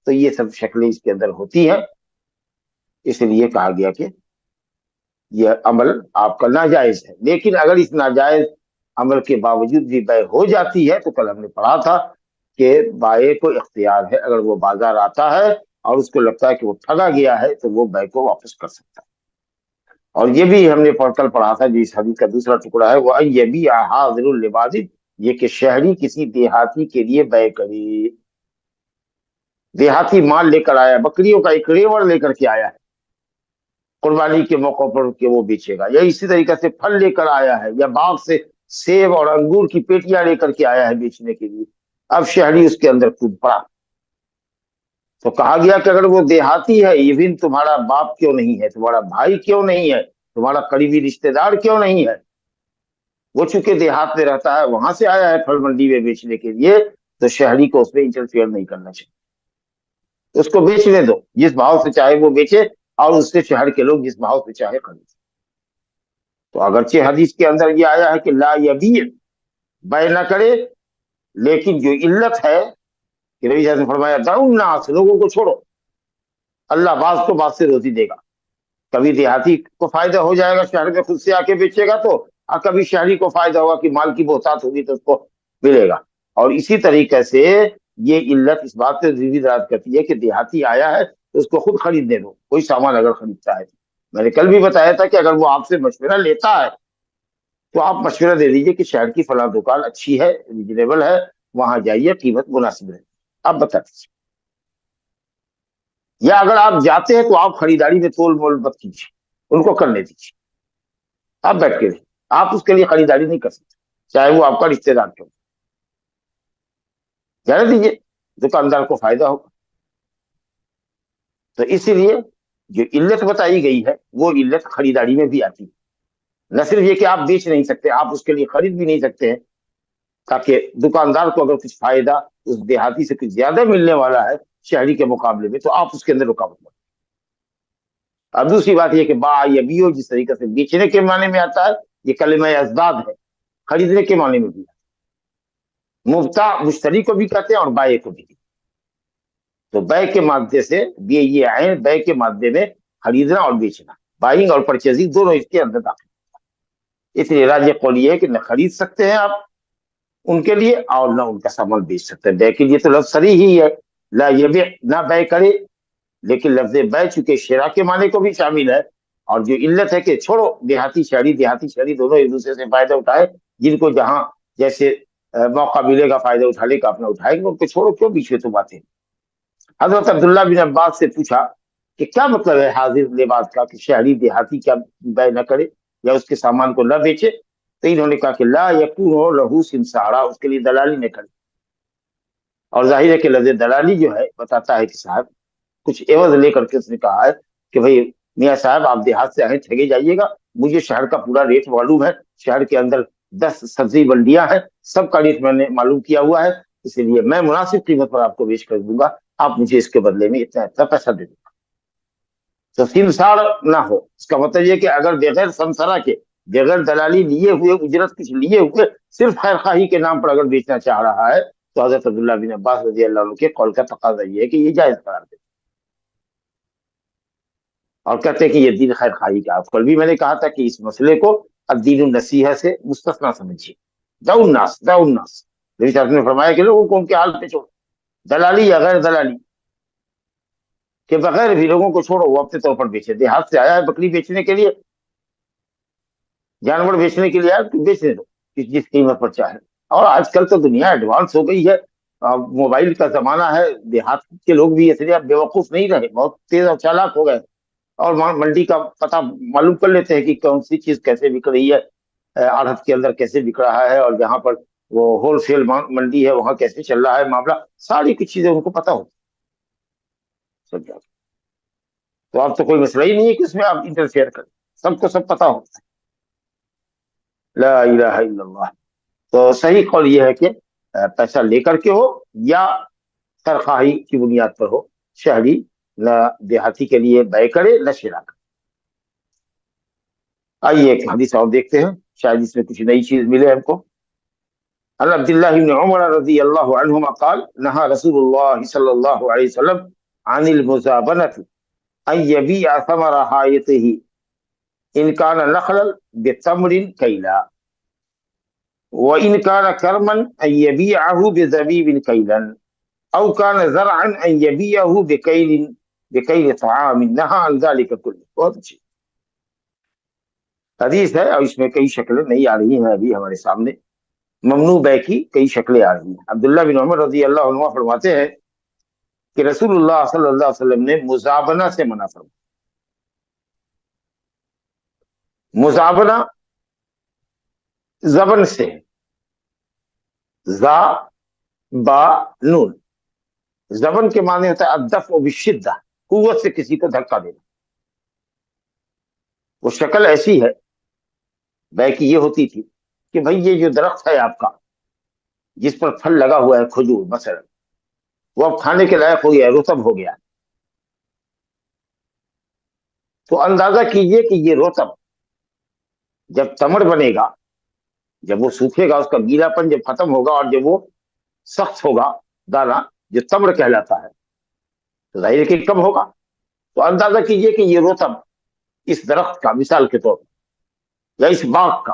तो ये सब शक्लें इसके अंदर होती हैं। इसलिए कहा गया कि यह अमल आपका नाजायज है। लेकिन अगर इस नाजायज अमल के बावजूद भी बै हो जाती है तो कल हमने पढ़ा था कि बाये को इख्तियार है, अगर वो बाजार आता है और उसको लगता है कि वो ठगा गया है तो वो बै को वापस कर सकता है। और ये भी हमने कल पढ़ा था, जो इस हदीस का दूसरा टुकड़ा है, वो ये भी हाज़िरुल लिबादिद, ये कि शहरी किसी देहाती के लिए बै करे। देहाती माल लेकर आया, बकरियों का एक रेवड़ लेकर के आया है कुर्बानी के मौके पर कि वो बेचेगा, या इसी तरीके से फल लेकर आया है या बाग से सेब और अंगूर की पेटियां लेकर के आया है बेचने के लिए। अब शहरी उसके अंदर कूद पड़ा तो कहा गया कि अगर वो देहाती है, इवन तुम्हारा बाप क्यों नहीं है, तुम्हारा भाई क्यों नहीं है, तुम्हारा करीबी रिश्तेदार क्यों नहीं है, वो चूंकि देहात में रहता है, वहां से आया है फल मंडी में बेचने के लिए, तो शहरी को उसमें इंटरफेयर नहीं करना चाहिए। उसको बेचने दो, जिस भाव से चाहे वो बेचे और उससे शहर के लोग जिस भाव से चाहे खरीदे। तो अगरचे हदीस के अंदर ये आया है कि ला यबी, बै न करे, लेकिन जो इल्लत है कि नबी ने फरमाया दाउन्नास, लोगों को छोड़ो, अल्लाह बाज को बाज से रोजी देगा। कभी देहाती को फायदा हो जाएगा, शहर में खुद से आके बेचेगा तो, और कभी शहरी को फायदा होगा कि माल की बहुतात होगी तो उसको मिलेगा। और इसी तरीके से ये इल्लत इस बात से दराज करती है कि देहाती आया है तो उसको खुद खरीदने दो, कोई सामान अगर खरीदता है। मैंने कल भी बताया था कि अगर वो आपसे मशवरा लेता है तो आप मशवरा दे दीजिए कि शहर की फला दुकान अच्छी है, रिजनेबल है, वहां जाइए, कीमत मुनासिब है, आप बता दीजिए। या अगर आप जाते हैं तो आप खरीदारी में तोल मोल मत कीजिए, उनको करने दीजिए, आप बैठ के रहिए, आप उसके लिए खरीदारी नहीं कर सकते, चाहे वो आपका रिश्तेदार क्यों, जाने दीजिए, दुकानदार को फायदा होगा। तो इसीलिए जो इल्लत बताई गई है वो इल्लत खरीदारी में भी आती है। न सिर्फ ये कि आप बेच नहीं सकते, आप उसके लिए खरीद भी नहीं सकते हैं, ताकि दुकानदार को अगर कुछ फायदा उस देहाती से कुछ ज्यादा मिलने वाला है शहरी के मुकाबले में, तो आप उसके अंदर रुकावट मत। अब दूसरी बात यह कि बा या बियो जिस तरीके से बेचने के माने में आता है, ये कलिमा अज़दाद है, खरीदने के माने में भी आता है। मुफ्ता मुश्तरी को भी कहते हैं और बाये को भी। तो बै के मादे से ये आए, बै के मादे में खरीदना और बेचना, बाइंग और परचेजिंग दोनों इसके अंदर दाखिल। इसलिए राज कौल ये है कि न खरीद सकते हैं आप उनके लिए और न उनका सामान बेच सकते हैं। बै के लिए तो लफ्ज़ सरी ही है, ला यबी, ना बै करे, लेकिन लफ्ज़ बै चूंकि शेरा के माने को भी शामिल है। और जो इल्लत है कि छोड़ो, देहाती शहरी दोनों एक दूसरे से फायदा उठाए, जिनको जहां जैसे मौका मिलेगा फायदा उठाने का अपना उठाएंगे, उनको छोड़ो, क्यों बीच में तो बातें। हजरत अब्दुल्ला बिन अब्बास से पूछा कि क्या मतलब है हाजिर लिबास का, कि शहरी देहाती क्या बै न करे या उसके सामान को न बेचे। तो इन्होंने कहा कि ला यकून लहू सिमसारा, उसके लिए दलाली न करे। और जाहिर है कि लफ्ज़ दलाली जो है बताता है कि साहब कुछ एवज लेकर के उसने कहा है कि भाई मियाँ साहब आप देहात से आए, ठगे जाइएगा, मुझे शहर का पूरा रेट मालूम है, शहर के अंदर 10 सब्जी मंडियां हैं, सबका रेट मैंने मालूम किया हुआ है, इसीलिए मैं मुनासिब कीमत पर आपको बेच कर दूंगा, आप मुझे इसके बदले में इतना इतना पैसा दे दूंगा। तो सिमसार ना हो, इसका मतलब ये कि अगर बगैर समसरा के, बगैर दलाली लिए हुए, उजरत कुछ लिए हुए, सिर्फ खैर खाही के नाम पर अगर बेचना चाह रहा है, तो हजरत अब्दुल्ला बिन अब्बास रज़ी अल्लाह अन्हु के कौल का तकाज़ा ये है कि ये जायज करार दे। और कहते हैं कि ये दीन खैर खाही का। कल भी मैंने कहा था कि इस मसले को दीन नसीहा से मुस्तस्ना समझिए। दाउन्नास नबी साहब ने फरमाया कि लोगों को उनके हाल पे छोड़ो, दलाली या गैर दलाली। कि बगैर भी लोगों को छोड़ो, वो अपने तौर पर बेचे। देहात से आया है बकरी बेचने के लिए, जानवर बेचने के लिए आया, तो बेचने दो जिस कीमत पर चाहे। और आजकल तो दुनिया एडवांस हो गई है, मोबाइल का जमाना है, देहात के लोग भी इसलिए अब बेवकूफ नहीं रहे, बहुत तेज और चालाक हो गए, और मंडी का पता मालूम कर लेते हैं कि कौन सी चीज कैसे बिक रही है, आढ़त के अंदर कैसे बिक रहा है, और जहां पर वो होलसेल मंडी है वहां कैसे चल रहा है मामला, सारी कुछ चीजें उनको पता होती सब जाते। तो अब तो कोई मसला ही नहीं है कि उसमें आप इंटरफेयर करें, सबको सब पता होता है। ला इलाहा इल्लल्लाह। तो सही कौल ये है कि पैसा लेकर के हो या सरखाही की बुनियाद पर हो, शहरी न देहाती के लिए व्यय करे न शिरा करे। आइए एक हदीस और देखते हैं, शायद इसमें कुछ नई चीज मिले हमको। अन अब्दुल्लाह इब्न उमर रज़ियल्लाहु अन्हुमा क़ाल नहा रसूलुल्लाह सल्लल्लाहु अलैहि वसल्लम अनिल मुज़ाबनति अन यबीअ समरा हायतिही इन कान नखलन बितमरिन कैला व इन कान करमन अन यबीअहु बिज़बीबिन कैलन औ कान ज़रअन अन यबीअहु बिकैल तआमिन नहा अन ज़ालिका कुल्लि। बहुत अच्छी हदीस है, और इसमें कई शक्लें नहीं आ रही हैं अभी हमारे सामने, ममनू बै की कई शक्लें आ रही हैं। अब्दुल्लाह बिन उमर रज़ी अल्लाह अन्हुमा फरमाते हैं कि रसूलुल्लाह सल्लल्लाहु अलैहि वसल्लम ने मुजाबना से मना फरमाया। मुजाबना जबन से, जा बा नून, जबन के माने होता है अद्दफ व बिशिद्दा, कुव्वत से किसी को धक्का देना। वो शक्ल ऐसी है बै की ये होती थी कि भाई ये जो दरख्त है आपका जिस पर फल लगा हुआ है खजूर मसलन, वो अब खाने के लायक हो गया, रुतब हो गया, तो अंदाजा कीजिए कि ये रुतब जब तमड़ बनेगा, जब वो सूखेगा, उसका गीलापन जब खत्म होगा और जब वो सख्त होगा दाना जो तमड़ कहलाता है, तो जाहिर है कि कब होगा। तो अंदाजा कीजिए कि ये रुतब इस दरख्त का मिसाल के तौर पर या इस बाग का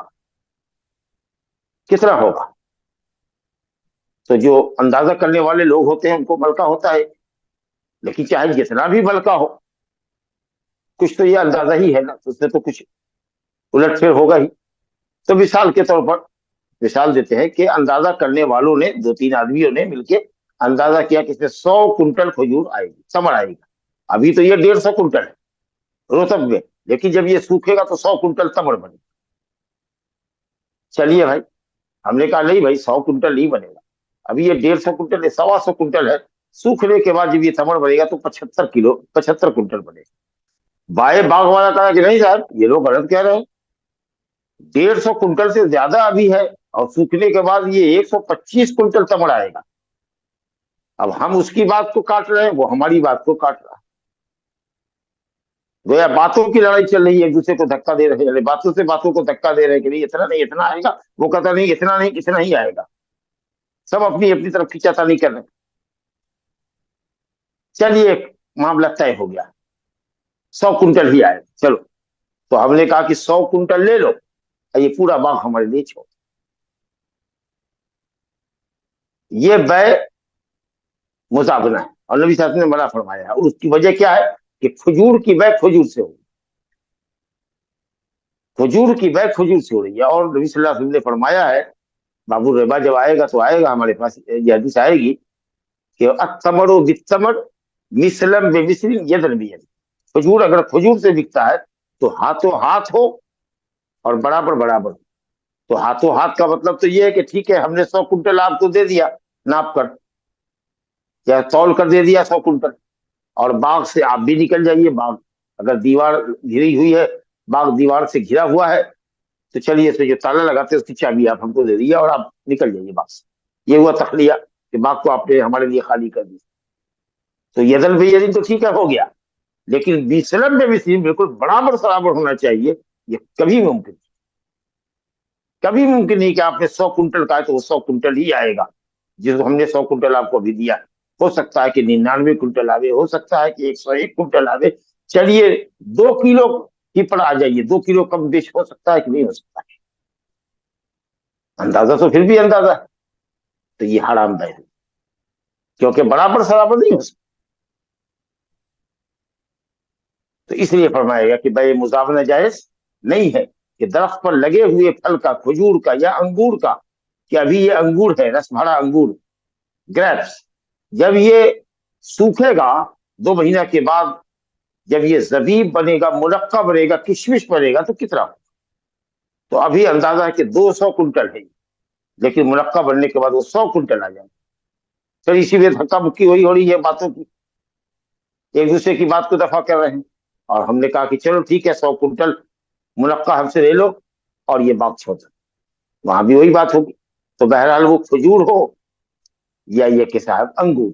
कितना होगा। तो जो अंदाजा करने वाले लोग होते हैं उनको बलका होता है, लेकिन चाहे जितना भी बलका हो, कुछ तो ये अंदाजा ही है ना, तो उसमें तो कुछ उलटफेर होगा ही। तो मिसाल के तौर पर मिसाल देते हैं कि अंदाजा करने वालों ने, दो तीन आदमियों ने मिलकर अंदाजा किया कि इसमें 100 कुंटल खजूर आएगी, समर आएगा। अभी तो ये 150 कुंटल है रोहतक में, लेकिन जब ये सूखेगा तो 100 कुंटल तमड़ बनेगा। चलिए भाई, हमने कहा नहीं भाई 100 कुंटल नहीं बनेगा, अभी ये 150 कुंटल है, 125 कुंटल है, सूखने के बाद जब ये तमड़ बनेगा तो 75 कुंटल बनेगा। बाए बाग वाला कहा कि नहीं साहब, ये लोग गलत कह रहे हैं, 150 कुंटल से ज्यादा अभी है और सूखने के बाद ये 125 कुंटल तमड़ आएगा। अब हम उसकी बात को काट रहे हैं, वो हमारी बात को काट रहा है। गोया बातों की लड़ाई चल रही है, एक दूसरे को धक्का दे रहे हैं, बातों से बातों को धक्का दे रहे हैं कि नहीं इतना नहीं इतना आएगा, वो कहता नहीं इतना नहीं इतना ही आएगा, सब अपनी अपनी तरफ खींचातानी कर रहे हैं। चलिए एक मामला तय हो गया, 100 कुंटल ही आएगा, चलो। तो हमने कहा कि 100 कुंटल ले लो, ये पूरा बाग हमारे लिए छोड़। ये बै मुजाबना है और नबी साहब ने मना फरमाया है, और उसकी वजह क्या है कि खजूर की बै खजूर से होगी, खजूर की बै खजूर से हो रही है। और नबी सल्लल्लाहु अलैहि वसल्लम ने फरमाया है, बाबू रेबा जब आएगा तो आएगा हमारे पास, ये हदीस आएगी कि अतमरो बितमर मिसलम बेमिसलिन यदन बियद, खजूर अगर खजूर से बिकता है तो हाथों हाथ हो और बराबर बराबर। तो हाथों हाथ का मतलब तो ये है कि ठीक है हमने 100 कुंटल आपको दे दिया नाप कर या तौल कर दे दिया 100 कुंटल, और बाग से आप भी निकल जाइए। बाग अगर दीवार घिरी हुई है, बाग दीवार से घिरा हुआ है, तो चलिए इसमें जो ताला लगाते हैं उसकी चाबी आप हमको दे दीजिए और आप निकल जाइए बाग से। ये हुआ तखलिया कि बाग को आपने हमारे लिए खाली कर दिया। तो यदल बेयदिन तो ठीक है हो गया, लेकिन बिसलम में भी बिल्कुल बराबर सराबर होना चाहिए, ये कभी मुमकिन कभी मुमकिन नहीं कि आपने 100 कुंटल का है तो वो 100 कुंटल ही आएगा जिसको हमने 100 कुंटल आपको अभी दिया। हो सकता है कि 99 कुंटल आवे, हो सकता है कि 101 कुंटल आवे, चलिए 2 किलो ही पर आ जाइए, 2 किलो कम बेच हो सकता है कि नहीं हो सकता है, अंदाजा तो फिर भी अंदाजा है। तो ये हराम है, क्योंकि बराबर सराबर नहीं हो सकता। تو اس لیے فرمایا گیا کہ بے مزابنہ جائز نہیں ہے کہ درخت پر لگے ہوئے پھل کا، کھجور کا یا انگور کا، کہ ابھی یہ انگور ہے، رس بھرا انگور، گریپس، جب یہ سوکھے گا 2 مہینہ کے بعد، جب یہ زبیب بنے گا، منقع بنے گا، کشمش بنے گا، تو کتنا ہو؟ تو ابھی اندازہ ہے کہ 200 کنٹل ہے، لیکن منقع بننے کے بعد وہ 100 کنٹل آ جائے. پھر اسی لیے دھکا مکی ہو رہی ہے باتوں کی، ایک دوسرے کی بات کو دفاع کر رہے ہیں. اور ہم نے کہا کہ چلو ٹھیک ہے، 100 کنٹل منقع ہم سے لے لو اور یہ بات چھوڑ دو. وہاں بھی وہی بات ہوگی. تو بہرحال وہ کھجور ہو یا یہ کہ صاحب انگور،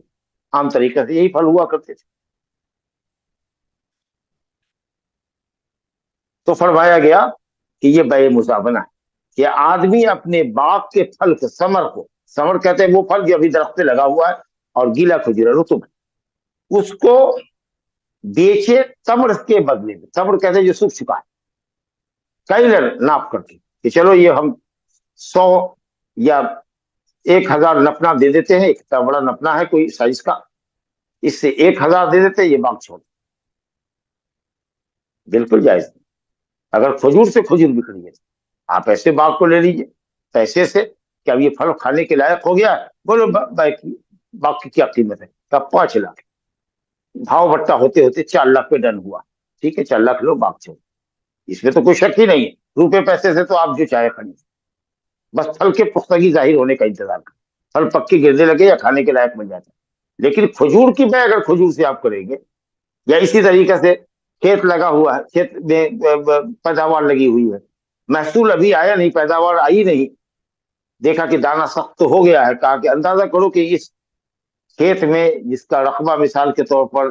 عام طریقے سے یہی پھل ہوا کرتے تھے. تو فرمایا گیا کہ یہ بے مزابنہ ہے کہ آدمی اپنے باغ کے پھل کو، ثمر کو، ثمر کہتے ہیں وہ پھل جو ابھی درخت پہ لگا ہوا ہے اور گیلا کھجور ہے، رطب ہے، اس کو بیچے تمر کے بدلے میں. تمر کہتے ہیں جو سوکھ چکا ہے، کیلر ناپ کر کے کہ چلو یہ ہم 100 یا 1000 نپنا دے دیتے ہیں، اتنا بڑا نپنا ہے کوئی سائز کا، اس سے 1000 دے دیتے ہیں، یہ باغ چھوڑ. بالکل جائز نہیں. اگر کھجور سے کھجور بکڑی ہے، آپ ایسے باغ کو لے لیجیے پیسے سے کہ اب یہ پھل کھانے کے لائق ہو گیا ہے، بولو باغ کی کیا قیمت ہے؟ کب 5 لاکھ. بھاؤ بٹا ہوتے ہوتے 4 لاکھ پہ ڈن ہوا، ٹھیک ہے 4 لاکھ لو، باغ چھوڑ. اس میں تو کوئی شک ہی نہیں ہے، روپے پیسے سے تو آپ جو چاہے خرید، بس پھل کے پختگی ظاہر ہونے کا انتظار کریں، پھل پکے گرنے لگے یا کھانے کے لائق بن جاتا ہے. لیکن کھجور کی بے اگر کھجور سے آپ کریں گے، یا اسی طریقے سے کھیت لگا ہوا ہے، کھیت میں پیداوار لگی ہوئی ہے، محصول ابھی آیا نہیں، پیداوار آئی نہیں، دیکھا کہ دانا سخت تو ہو گیا ہے، کہا کہ اندازہ کرو کہ اس کھیت میں جس کا رقبہ مثال کے طور پر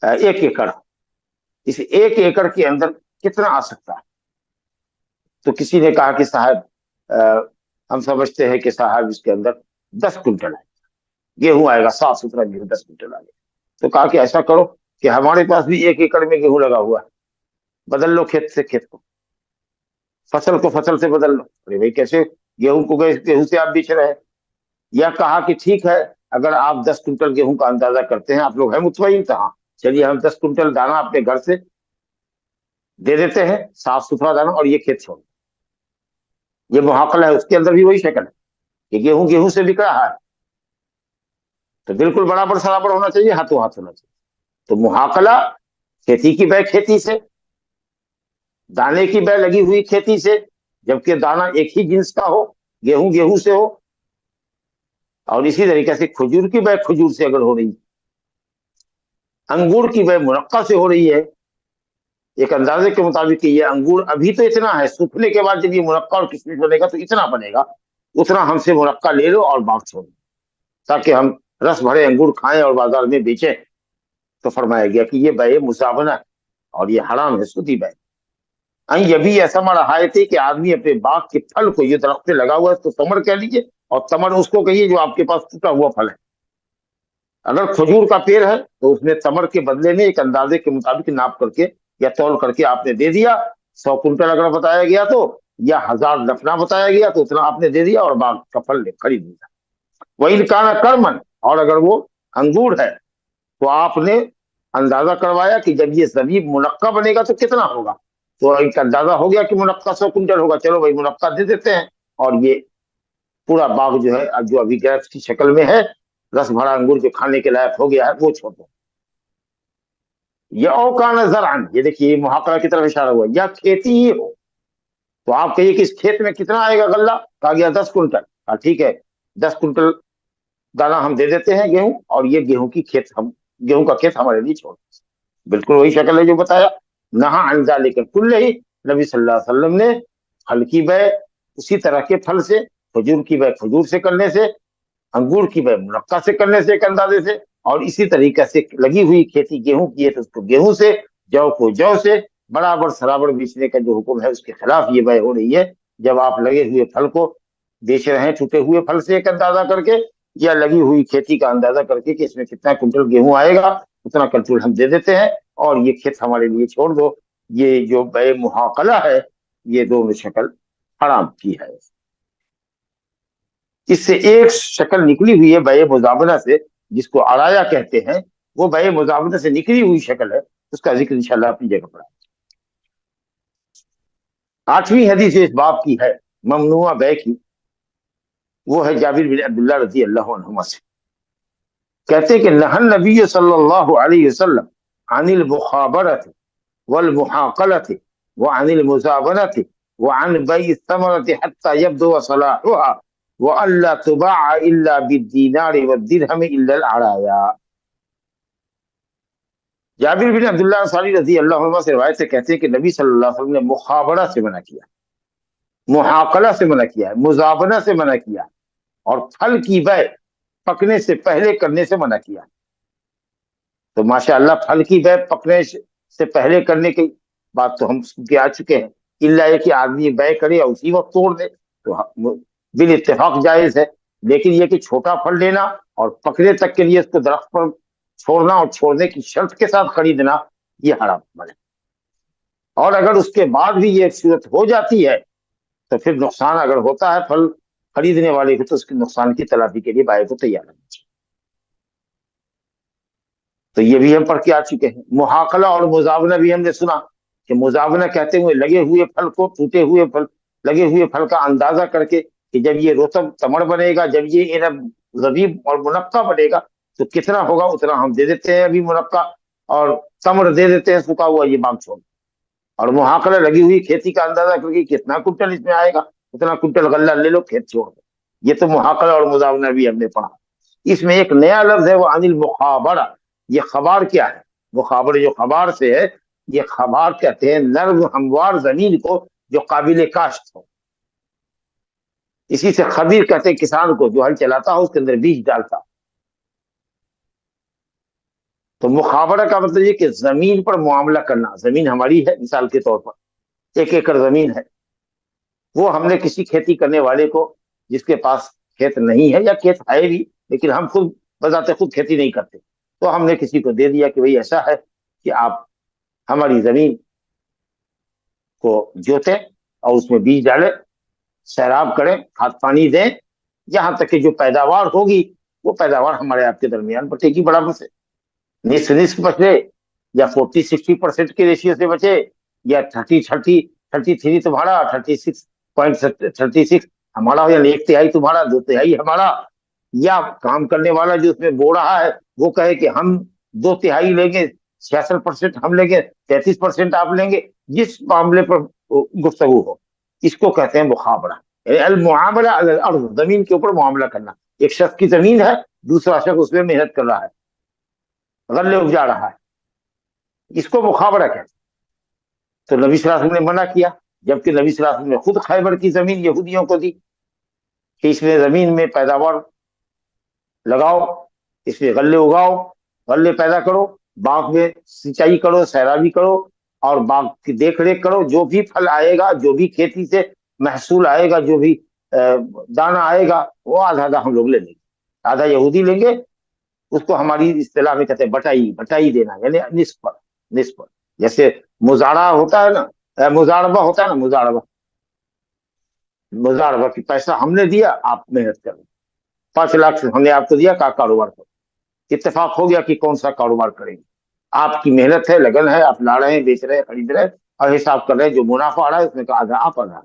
1 ایکڑ، اس 1 ایکڑ کے اندر کتنا آ سکتا ہے؟ تو کسی نے کہا کہ صاحب ہم سمجھتے ہیں کہ صاحب اس کے اندر 10 کنٹل آئے گا، گیہوں آئے گا، صاف ستھرا گیہوں 10 کنٹل آئے گا. تو کہا کہ ایسا کرو کہ ہمارے پاس بھی 1 ایکڑ میں گیہوں لگا ہوا ہے، بدل لو کھیت سے کھیت کو، فصل کو فصل سے بدل لو. ارے بھائی کیسے گیہوں کو گیہوں سے آپ بیچ رہے ہیں؟ یا کہا کہ ٹھیک ہے اگر آپ 10 کنٹل گیہوں کا اندازہ کرتے ہیں، آپ لوگ ہیں مطمئن، تو ہاں چلیے ہم 10 کنٹل دانا اپنے گھر سے دے دیتے ہیں، صاف ستھرا دانا، اور یہ کھیت چھوڑ. یہ محاقلہ ہے، اس کے اندر بھی وہی شکل ہے کہ گیہوں گیہوں سے بک رہا ہے، تو بالکل برابر سرابر ہونا چاہیے، ہاتھوں ہاتھ ہونا چاہیے. تو محاقلہ کھیتی کی بے کھیتی سے، دانے کی بے لگی ہوئی کھیتی سے، جبکہ دانا ایک ہی جنس کا ہو، گیہوں گیہوں سے ہو. اور اسی طریقے سے کھجور کی بے کھجور سے اگر ہو رہی ہے، انگور کی بے منقع سے ہو رہی ہے، ایک اندازے کے مطابق کہ یہ انگور ابھی تو اتنا ہے، سوکھنے کے بعد جب یہ منقع اور کشمش بنے گا تو اتنا بنے گا، اتنا ہم سے منقع لے لو اور باغ چھوڑ دو تاکہ ہم رس بھرے انگور کھائیں اور بازار میں بیچیں. تو فرمایا گیا کہ یہ بے مزابنہ ہے اور یہ حرام ہے، سودی بے. یہ بھی ایسا رہا تھی کہ آدمی اپنے باغ کے پھل کو، یہ درخت پہ لگا ہوا ہے تو تمر کہہ لیجیے، اور تمر اس کو کہیے جو آپ کے پاس ٹوٹا ہوا پھل ہے. اگر کھجور کا پیڑ ہے تو اس میں تمر کے بدلے میں ایک اندازے کے مطابق ناپ کر کے یا تول کر کے آپ نے دے دیا. 100 کنٹل اگر بتایا گیا تو، یا 1000 نفنا بتایا گیا تو اتنا آپ نے دے دیا اور باغ کا پھل خرید لیا. وہی انکانا کرمن، اور اگر وہ انگور ہے تو آپ نے اندازہ کروایا کہ جب یہ زبیب منقع بنے گا تو کتنا ہوگا، تو ایک اندازہ ہو گیا کہ منقع 100 کنٹل ہوگا، چلو بھائی منقع دے دیتے ہیں، اور یہ پورا باغ جو ہے جو ابھی گریپس کی شکل میں ہے، رس بھرا انگور جو کھانے کے لائق ہو گیا ہے، وہ چھوڑ دو. یہ اوکان زرعن، یہ دیکھیے محاقرہ کی طرف اشارہ ہوا، یا کھیتی ہی ہو تو آپ کہیے کہ اس کھیت میں کتنا آئے گا غلہ، کہا گیا 10 کنٹل. ہاں ٹھیک ہے 10 کنٹل دانا ہم دے دیتے ہیں گیہوں، اور یہ گیہوں کی کھیت گیہوں کا کھیت ہمارے لیے چھوڑ. بالکل وہی شکل ہے جو بتایا. نہا عن ذالک کلہ، نبی صلی اللہ علیہ وسلم نے پھل کی بے اسی طرح کے پھل سے، کھجور کی بے کھجور سے کرنے سے، انگور کی بے منقع سے کرنے سے ایک اندازے سے، اور اسی طریقے سے لگی ہوئی کھیتی گیہوں کی ہے تو اس کو گیہوں سے، جو کو جو سے، برابر سرابر بیچنے کا جو حکم ہے اس کے خلاف یہ بے ہو رہی ہے. جب آپ لگے ہوئے پھل کو بیچ رہے ہیں ٹوٹے ہوئے پھل سے ایک اندازہ کر کے، یا لگی ہوئی کھیتی کا اندازہ کر کے کہ اس میں کتنا کنٹل گیہوں آئے گا، اتنا کنٹرول ہم دے دیتے ہیں اور یہ کھیت ہمارے لیے چھوڑ دو. یہ جو بے محاقلہ ہے، یہ دونوں شکل حرام کی ہے. اس سے ایک شکل نکلی ہوئی ہے بے مزابنہ سے، جس کو عرایا کہتے ہیں، وہ بے مزابنہ سے نکلی ہوئی شکل ہے اس کا ذکر انشاءاللہ اپنی جگہ پر ہے۔ 8ویں حدیث اس باب کی ہے ممنوع بے کی، وہ ہے جابر بن عبداللہ رضی اللہ عنہما سے، کہتے کہ نہى النبی صلی اللہ علیہ وسلم عن المخابرۃ والمحاقلۃ وعن المزابنۃ وعن بيع الثمرۃ حتى يبدو صلاحها وألا تباع إلا بالدینار والدرہم إلا العرایا۔ جابر بن عبداللہ انصاری رضی اللہ عنہ سے روایت سے کہتے ہیں کہ نبی صلی اللہ علیہ وسلم نے مخابرہ سے منع کیا، محاقلہ سے منع کیا، مزابنہ سے منع کیا، اور پھل کی بیع پکنے سے پہلے کرنے سے منع کیا۔ تو ماشاءاللہ پھل کی بیع پکنے سے پہلے کرنے کی بات تو ہم کے آ چکے ہیں، الا یہ کہ آدمی بیع کرے اور اسی وقت توڑ دے تو بال اتفاق جائز ہے، لیکن یہ کہ چھوٹا پھل لینا اور پکنے تک کے لیے اس کو درخت پر چھوڑنا اور چھوڑنے کی شرط کے ساتھ خریدنا یہ حرام عمل ہے۔ اور اگر اس کے بعد بھی یہ صورت ہو جاتی ہے تو پھر نقصان اگر ہوتا ہے پھل خریدنے والے کو تو اس کے نقصان کی تلافی کے لیے بائع کو تیار رہنا چاہیے۔ تو یہ بھی ہم پڑھ کے آ چکے ہیں۔ محاقلہ اور مزابنہ بھی ہم نے سنا کہ مزابنہ کہتے ہوئے لگے ہوئے پھل کو، ٹوٹے ہوئے پھل، لگے ہوئے پھل کا اندازہ کر کے کہ جب یہ رطب تمر بنے گا، جب یہ عنب زبیب اور منقع بنے گا تو کتنا ہوگا اتنا ہم دے دیتے ہیں ابھی منقع، اور تمر دے دیتے ہیں سکا ہوا، یہ مانگ چھوڑ۔ اور محاقلہ لگی ہوئی کھیتی کا اندازہ کر کے کتنا کنٹل اس میں آئے گا اتنا کنٹل غلہ لے لو، کھیت چھوڑ دو۔ یہ تو محاقلہ اور مزابنہ بھی ہم نے پڑھا۔ اس میں ایک نیا لفظ ہے وہ عن المخابرہ۔ یہ خبار کیا ہے؟ مخابر جو خبار سے ہے، یہ خبار کہتے ہیں نرم ہموار زمین کو جو قابل کاشت ہو۔ اسی سے خبیر کہتے ہیں کسان کو جو ہل چلاتا ہو، اس کے اندر بیج ڈالتا ہو۔ تو مخابرہ کا مطلب یہ کہ زمین پر معاملہ کرنا۔ زمین ہماری ہے، مثال کے طور پر 1 ایکڑ زمین ہے، وہ ہم نے کسی کھیتی کرنے والے کو، جس کے پاس کھیت نہیں ہے یا کھیت ہے بھی لیکن ہم خود بذات خود کھیتی نہیں کرتے، تو ہم نے کسی کو دے دیا کہ بھئی ایسا ہے کہ آپ ہماری زمین کو جوتیں اور اس میں بیج ڈالیں، سیراب کریں، کھاد پانی دیں، یہاں تک کہ جو پیداوار ہوگی وہ پیداوار ہمارے آپ کے درمیان بٹے گی برابر سے، نصف بچے یا 40-60% کے ریشیو سے بچے، یا 33 تمہارا، 36.36 ہمارا، یا 1/3 تمہارا، 2/3 ہمارا، یا کام کرنے والا جو اس میں بو رہا ہے وہ کہے کہ ہم 2/3 لیں گے، 66% ہم لیں گے، 33% آپ لیں گے، جس معاملے پر گفتگو ہو، اس کو کہتے ہیں مخابرہ۔ المعاملہ علی الارض، زمین کے اوپر معاملہ کرنا۔ ایک شخص کی زمین ہے، دوسرا شخص اس میں محنت کر رہا ہے، غلے اپجا رہا ہے، اس کو مخابرہ کہتے ہیں۔ تو نبی صلی اللہ علیہ وسلم نے منع کیا، جبکہ نبی صلی اللہ علیہ وسلم نے خود خیبر کی زمین یہودیوں کو دی کہ اس میں زمین میں پیداوار لگاؤ، اس میں غلے اگاؤ، غلے پیدا کرو، باغ میں سینچائی کرو، سیرابی کرو، اور باغ کی دیکھ ریکھ کرو، جو بھی پھل آئے گا، جو بھی کھیتی سے محصول آئے گا، جو بھی دانہ آئے گا، وہ آدھا ہم لوگ لے لیں گے، آدھا یہودی لیں گے، اس کو ہماری اصطلاح میں کہتے ہیں بٹائی دینا، یعنی نصف۔ جیسے مزارع ہوتا ہے نا، مزاربہ ہوتا ہے نا، مزاربہ کی پیسہ ہم نے دیا، آپ محنت کریں، 5 لاکھ ہم نے آپ کو دیا، کاروبار کرو، اتفاق ہو گیا کہ کون سا کاروبار کریں گے، آپ کی محنت ہے، لگن ہے، آپ لا رہے ہیں، بیچ رہے ہیں، خرید رہے ہیں، اور حساب کر رہے ہیں، جو منافع آ رہا ہے اس میں کا آدھا آپ آدھا۔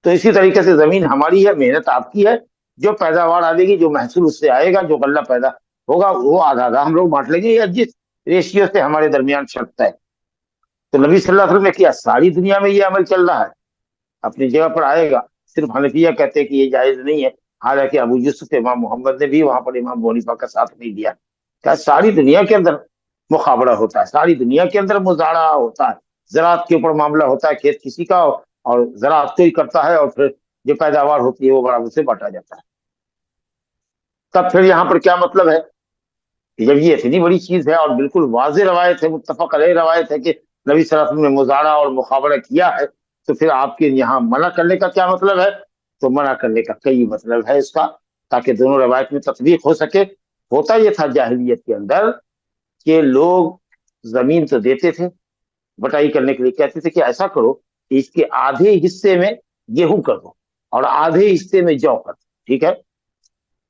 تو اسی طریقے سے زمین ہماری ہے، محنت آپ کی ہے، جو پیداوار آئے گی، جو محصول اس سے آئے گا، جو غلہ پیدا ہوگا، وہ آدھا ہم لوگ بانٹ لیں گے، یا جس ریشیو سے ہمارے درمیان شرط ہے۔ تو نبی صلی اللہ علیہ وسلم نے کیا، ساری دنیا میں یہ عمل چل رہا ہے، اپنی جگہ پر آئے گا، صرف حنفیہ کہتے ہیں کہ یہ جائز نہیں ہے، حالانکہ ابو یوسف امام محمد نے بھی وہاں پر امام ابو حنیفہ کا ساتھ نہیں دیا۔ کیا ساری دنیا کے اندر مخابرہ ہوتا ہے، ساری دنیا کے اندر مزارع ہوتا ہے، زراعت کے اوپر معاملہ ہوتا ہے، کھیت کسی کا اور زراعت کوئی کرتا ہے، اور پھر جو پیداوار ہوتی ہے وہ برابر سے بانٹا جاتا ہے۔ تب پھر یہاں پر کیا مطلب ہے کہ جب یہ اتنی بڑی چیز ہے اور بالکل واضح روایت ہے، متفق علیہ روایت ہے کہ نبی صلی اللہ علیہ وسلم نے مزارع اور مخابرہ کیا ہے، تو پھر آپ کے یہاں منع کرنے کا کیا مطلب ہے؟ تو منع کرنے کا کئی مطلب ہے اس کا، تاکہ دونوں روایت میں تطبیق ہو سکے۔ ہوتا یہ تھا جاہلیت کے اندر کہ لوگ زمین تو دیتے تھے، بٹائی کرنے کے لیے کہتے تھے کہ ایسا کرو کہ اس کے آدھے حصے میں گیہوں کر دو اور آدھے حصے میں جو کر دو، ٹھیک ہے،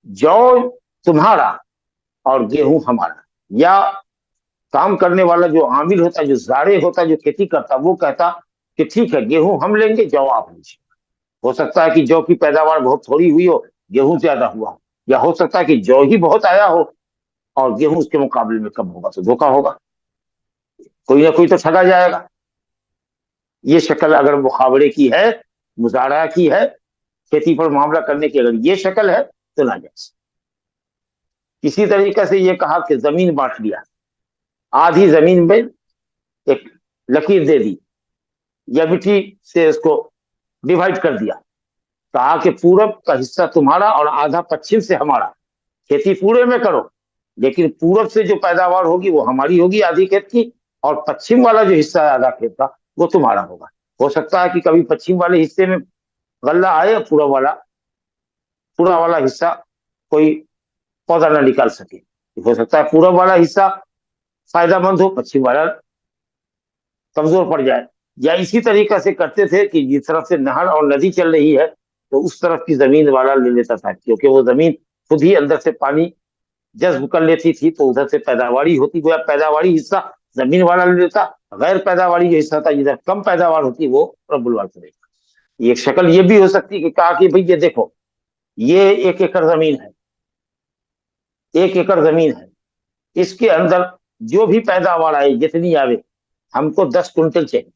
جو تمہارا اور گیہوں ہمارا، یا काम करने वाला जो आमिल होता, जो ज़ारे होता, जो खेती करता, वो कहता कि ठीक है गेहूं हम लेंगे, जौ आप लीजिए। हो सकता है कि जौ की पैदावार बहुत थोड़ी हुई हो, गेहूं ज्यादा हुआ, या हो सकता है कि जौ ही बहुत आया हो और गेहूं उसके मुकाबले में कम होगा, तो धोखा होगा, कोई ना कोई तो ठगा जाएगा। ये शक्ल अगर मुखावरे की है, मुजारा की है, खेती पर मामला करने की अगर ये शक्ल है तो नाजायज। इसी तरीके से ये कहा कि जमीन बांट लिया, आधी जमीन में एक लकीर दे दी या मिट्टी से इसको डिवाइड कर दिया, कहा कि पूरब का हिस्सा तुम्हारा और आधा पश्चिम से हमारा, खेती पूरे में करो, लेकिन पूरब से जो पैदावार होगी वो हमारी होगी आधी खेत की, और पश्चिम वाला जो हिस्सा है आधा खेत का वो तुम्हारा होगा। हो सकता है कि कभी पश्चिम वाले हिस्से में गल्ला आए, पूरा वाला हिस्सा कोई पौधा ना निकाल सके, हो सकता है पूरब वाला हिस्सा फायदेमंद हो, पश्चिम वाला कमजोर पड़ जाए। या इसी तरीके से करते थे कि जिस तरफ से नहर और नदी चल रही है तो उस तरफ की जमीन वाला ले लेता था, क्योंकि वो जमीन खुद ही अंदर से पानी जज्ब कर लेती थी, तो उधर से पैदावारी होती, गोया पैदावारी हिस्सा जमीन वाला ले लेता, गैर पैदावारी जो हिस्सा था जिधर कम पैदावार होती वो रब्बुल वाल करेगा। एक शक्ल ये भी हो सकती है कि कहा कि भाई ये देखो, ये 1 एकड़ जमीन है, 1 एकड़ जमीन है, इसके अंदर जो भी पैदावार आए, जितनी आवे, हमको 10 कुंटल चाहिए,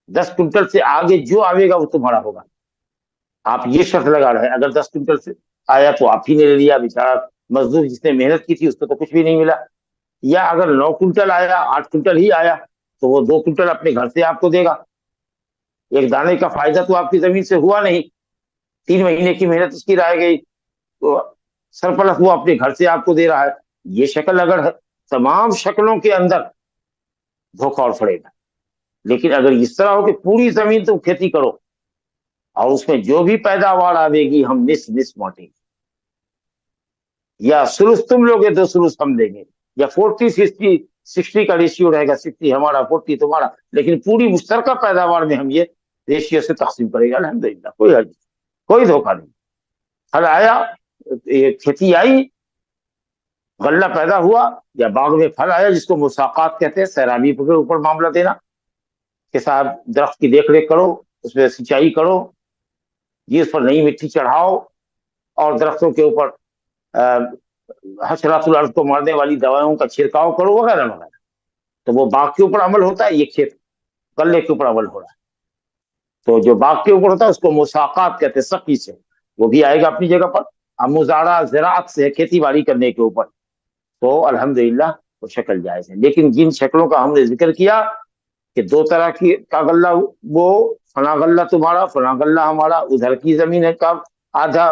10 कुंटल से आगे जो आवेगा वो तुम्हारा होगा। आप ये शर्त लगा रहे हैं, अगर 10 कुंटल से आया तो आप ही ने ले लिया, बेचारा मजदूर जिसने मेहनत की थी उसको तो कुछ भी नहीं मिला। या अगर 9 कुंटल आया, 8 कुंटल ही आया, तो वो 2 कुंटल अपने घर से आपको देगा। एक दाने का फायदा तो आपकी जमीन से हुआ नहीं, 3 महीने की मेहनत उसकी रह गई, तो सरप्लस वो अपने घर से आपको दे रहा है। ये शक्ल अगर है, तमाम शक्लों के अंदर धोखा और फड़ेगा। लेकिन अगर इस तरह हो कि पूरी जमीन तुम खेती करो और उसमें जो भी पैदावार आवेगी हम निस बांटेंगे, या सुलुस तुम लोगे 2 सुलुस हम देंगे, या 40-60 का रेशियो रहेगा, 60 हमारा 40 तुम्हारा, लेकिन पूरी मुश्तरका पैदावार में हम ये रेशियो से तकसीम करेंगे। अल्हम्दुलिल्लाह, कोई हर्ज, कोई धोखा नहीं। फल आया, खेती आई, गल्ला पैदा हुआ, या बाग में फल आया जिसको मुसाकात कहते हैं, सैराबी के ऊपर मामला देना के साथ दरख्त की देख रेख करो, उसमें सिंचाई करो, ये उस पर नई मिट्टी चढ़ाओ और दरख्तों के ऊपर हशरातुल अर्द को मारने वाली दवाओं का छिड़काव करो, वगैरह वगैरह। तो वो बाग के ऊपर अमल होता है, ये खेत गल्ले के ऊपर अमल हो रहा है। तो जो बाग के ऊपर होता है उसको मुसाकात कहते हैं, सकी से, वो भी आएगा अपनी जगह पर। अब मुजारा ज़राअत से, खेती बाड़ी करने के ऊपर, तो अल्हम्दुलिल्लाह वो शक्ल जायज है। लेकिन जिन शक्लों का हमने जिक्र किया कि 2 तरह की का गल्ला, वो फला गल्ला तुम्हारा, फला गल्ला हमारा, उधर की जमीन है का आधा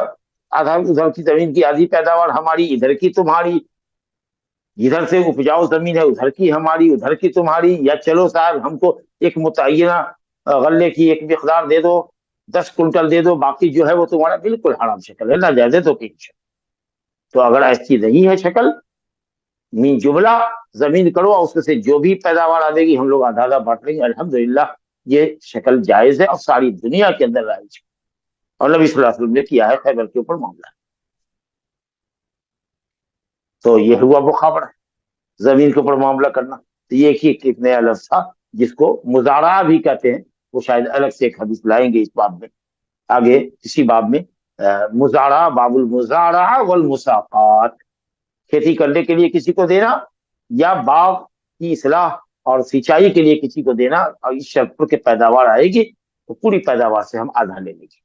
उधर की जमीन की आधी पैदावार हमारी, इधर की तुम्हारी, इधर से उपजाऊ जमीन है उधर की हमारी, उधर की तुम्हारी, या चलो साहब हमको एक मुतय्यना गल्ले की एक मिकदार दे दो, 10 कुंटल दे दो, बाकी जो है वो तुम्हारा, बिल्कुल हराम शक्ल है, नाजायज है। तो अगर ऐसी नहीं है शक्ल, मीन जुमला जमीन करो और उसमें से जो भी पैदावार आएगी हम लोग आधा आधा बांट लेंगे, अल्हम्दुलिल्लाह ये शक्ल जायज है और सारी दुनिया के अंदर राइज है, और नबी सल्लल्लाहु अलैहि वसल्लम ने किया है खैबर के ऊपर मामला। तो ये हुआ मुखावरा, जमीन के ऊपर मामला करना। तो ये एक नया लफ्ज था जिसको मुजारा भी कहते हैं, वो शायद अलग से एक हदीस लाएंगे इस बाब में, आगे इसी बाब में, मुजारा, बाबुल मुजारा वल मुसाकात, खेती करने के लिए किसी को देना या बाग की इस्लाह और सिंचाई के लिए किसी को देना, और इस शर्त पर के पैदावार आएगी तो पूरी पैदावार से हम आधा ले लेंगे।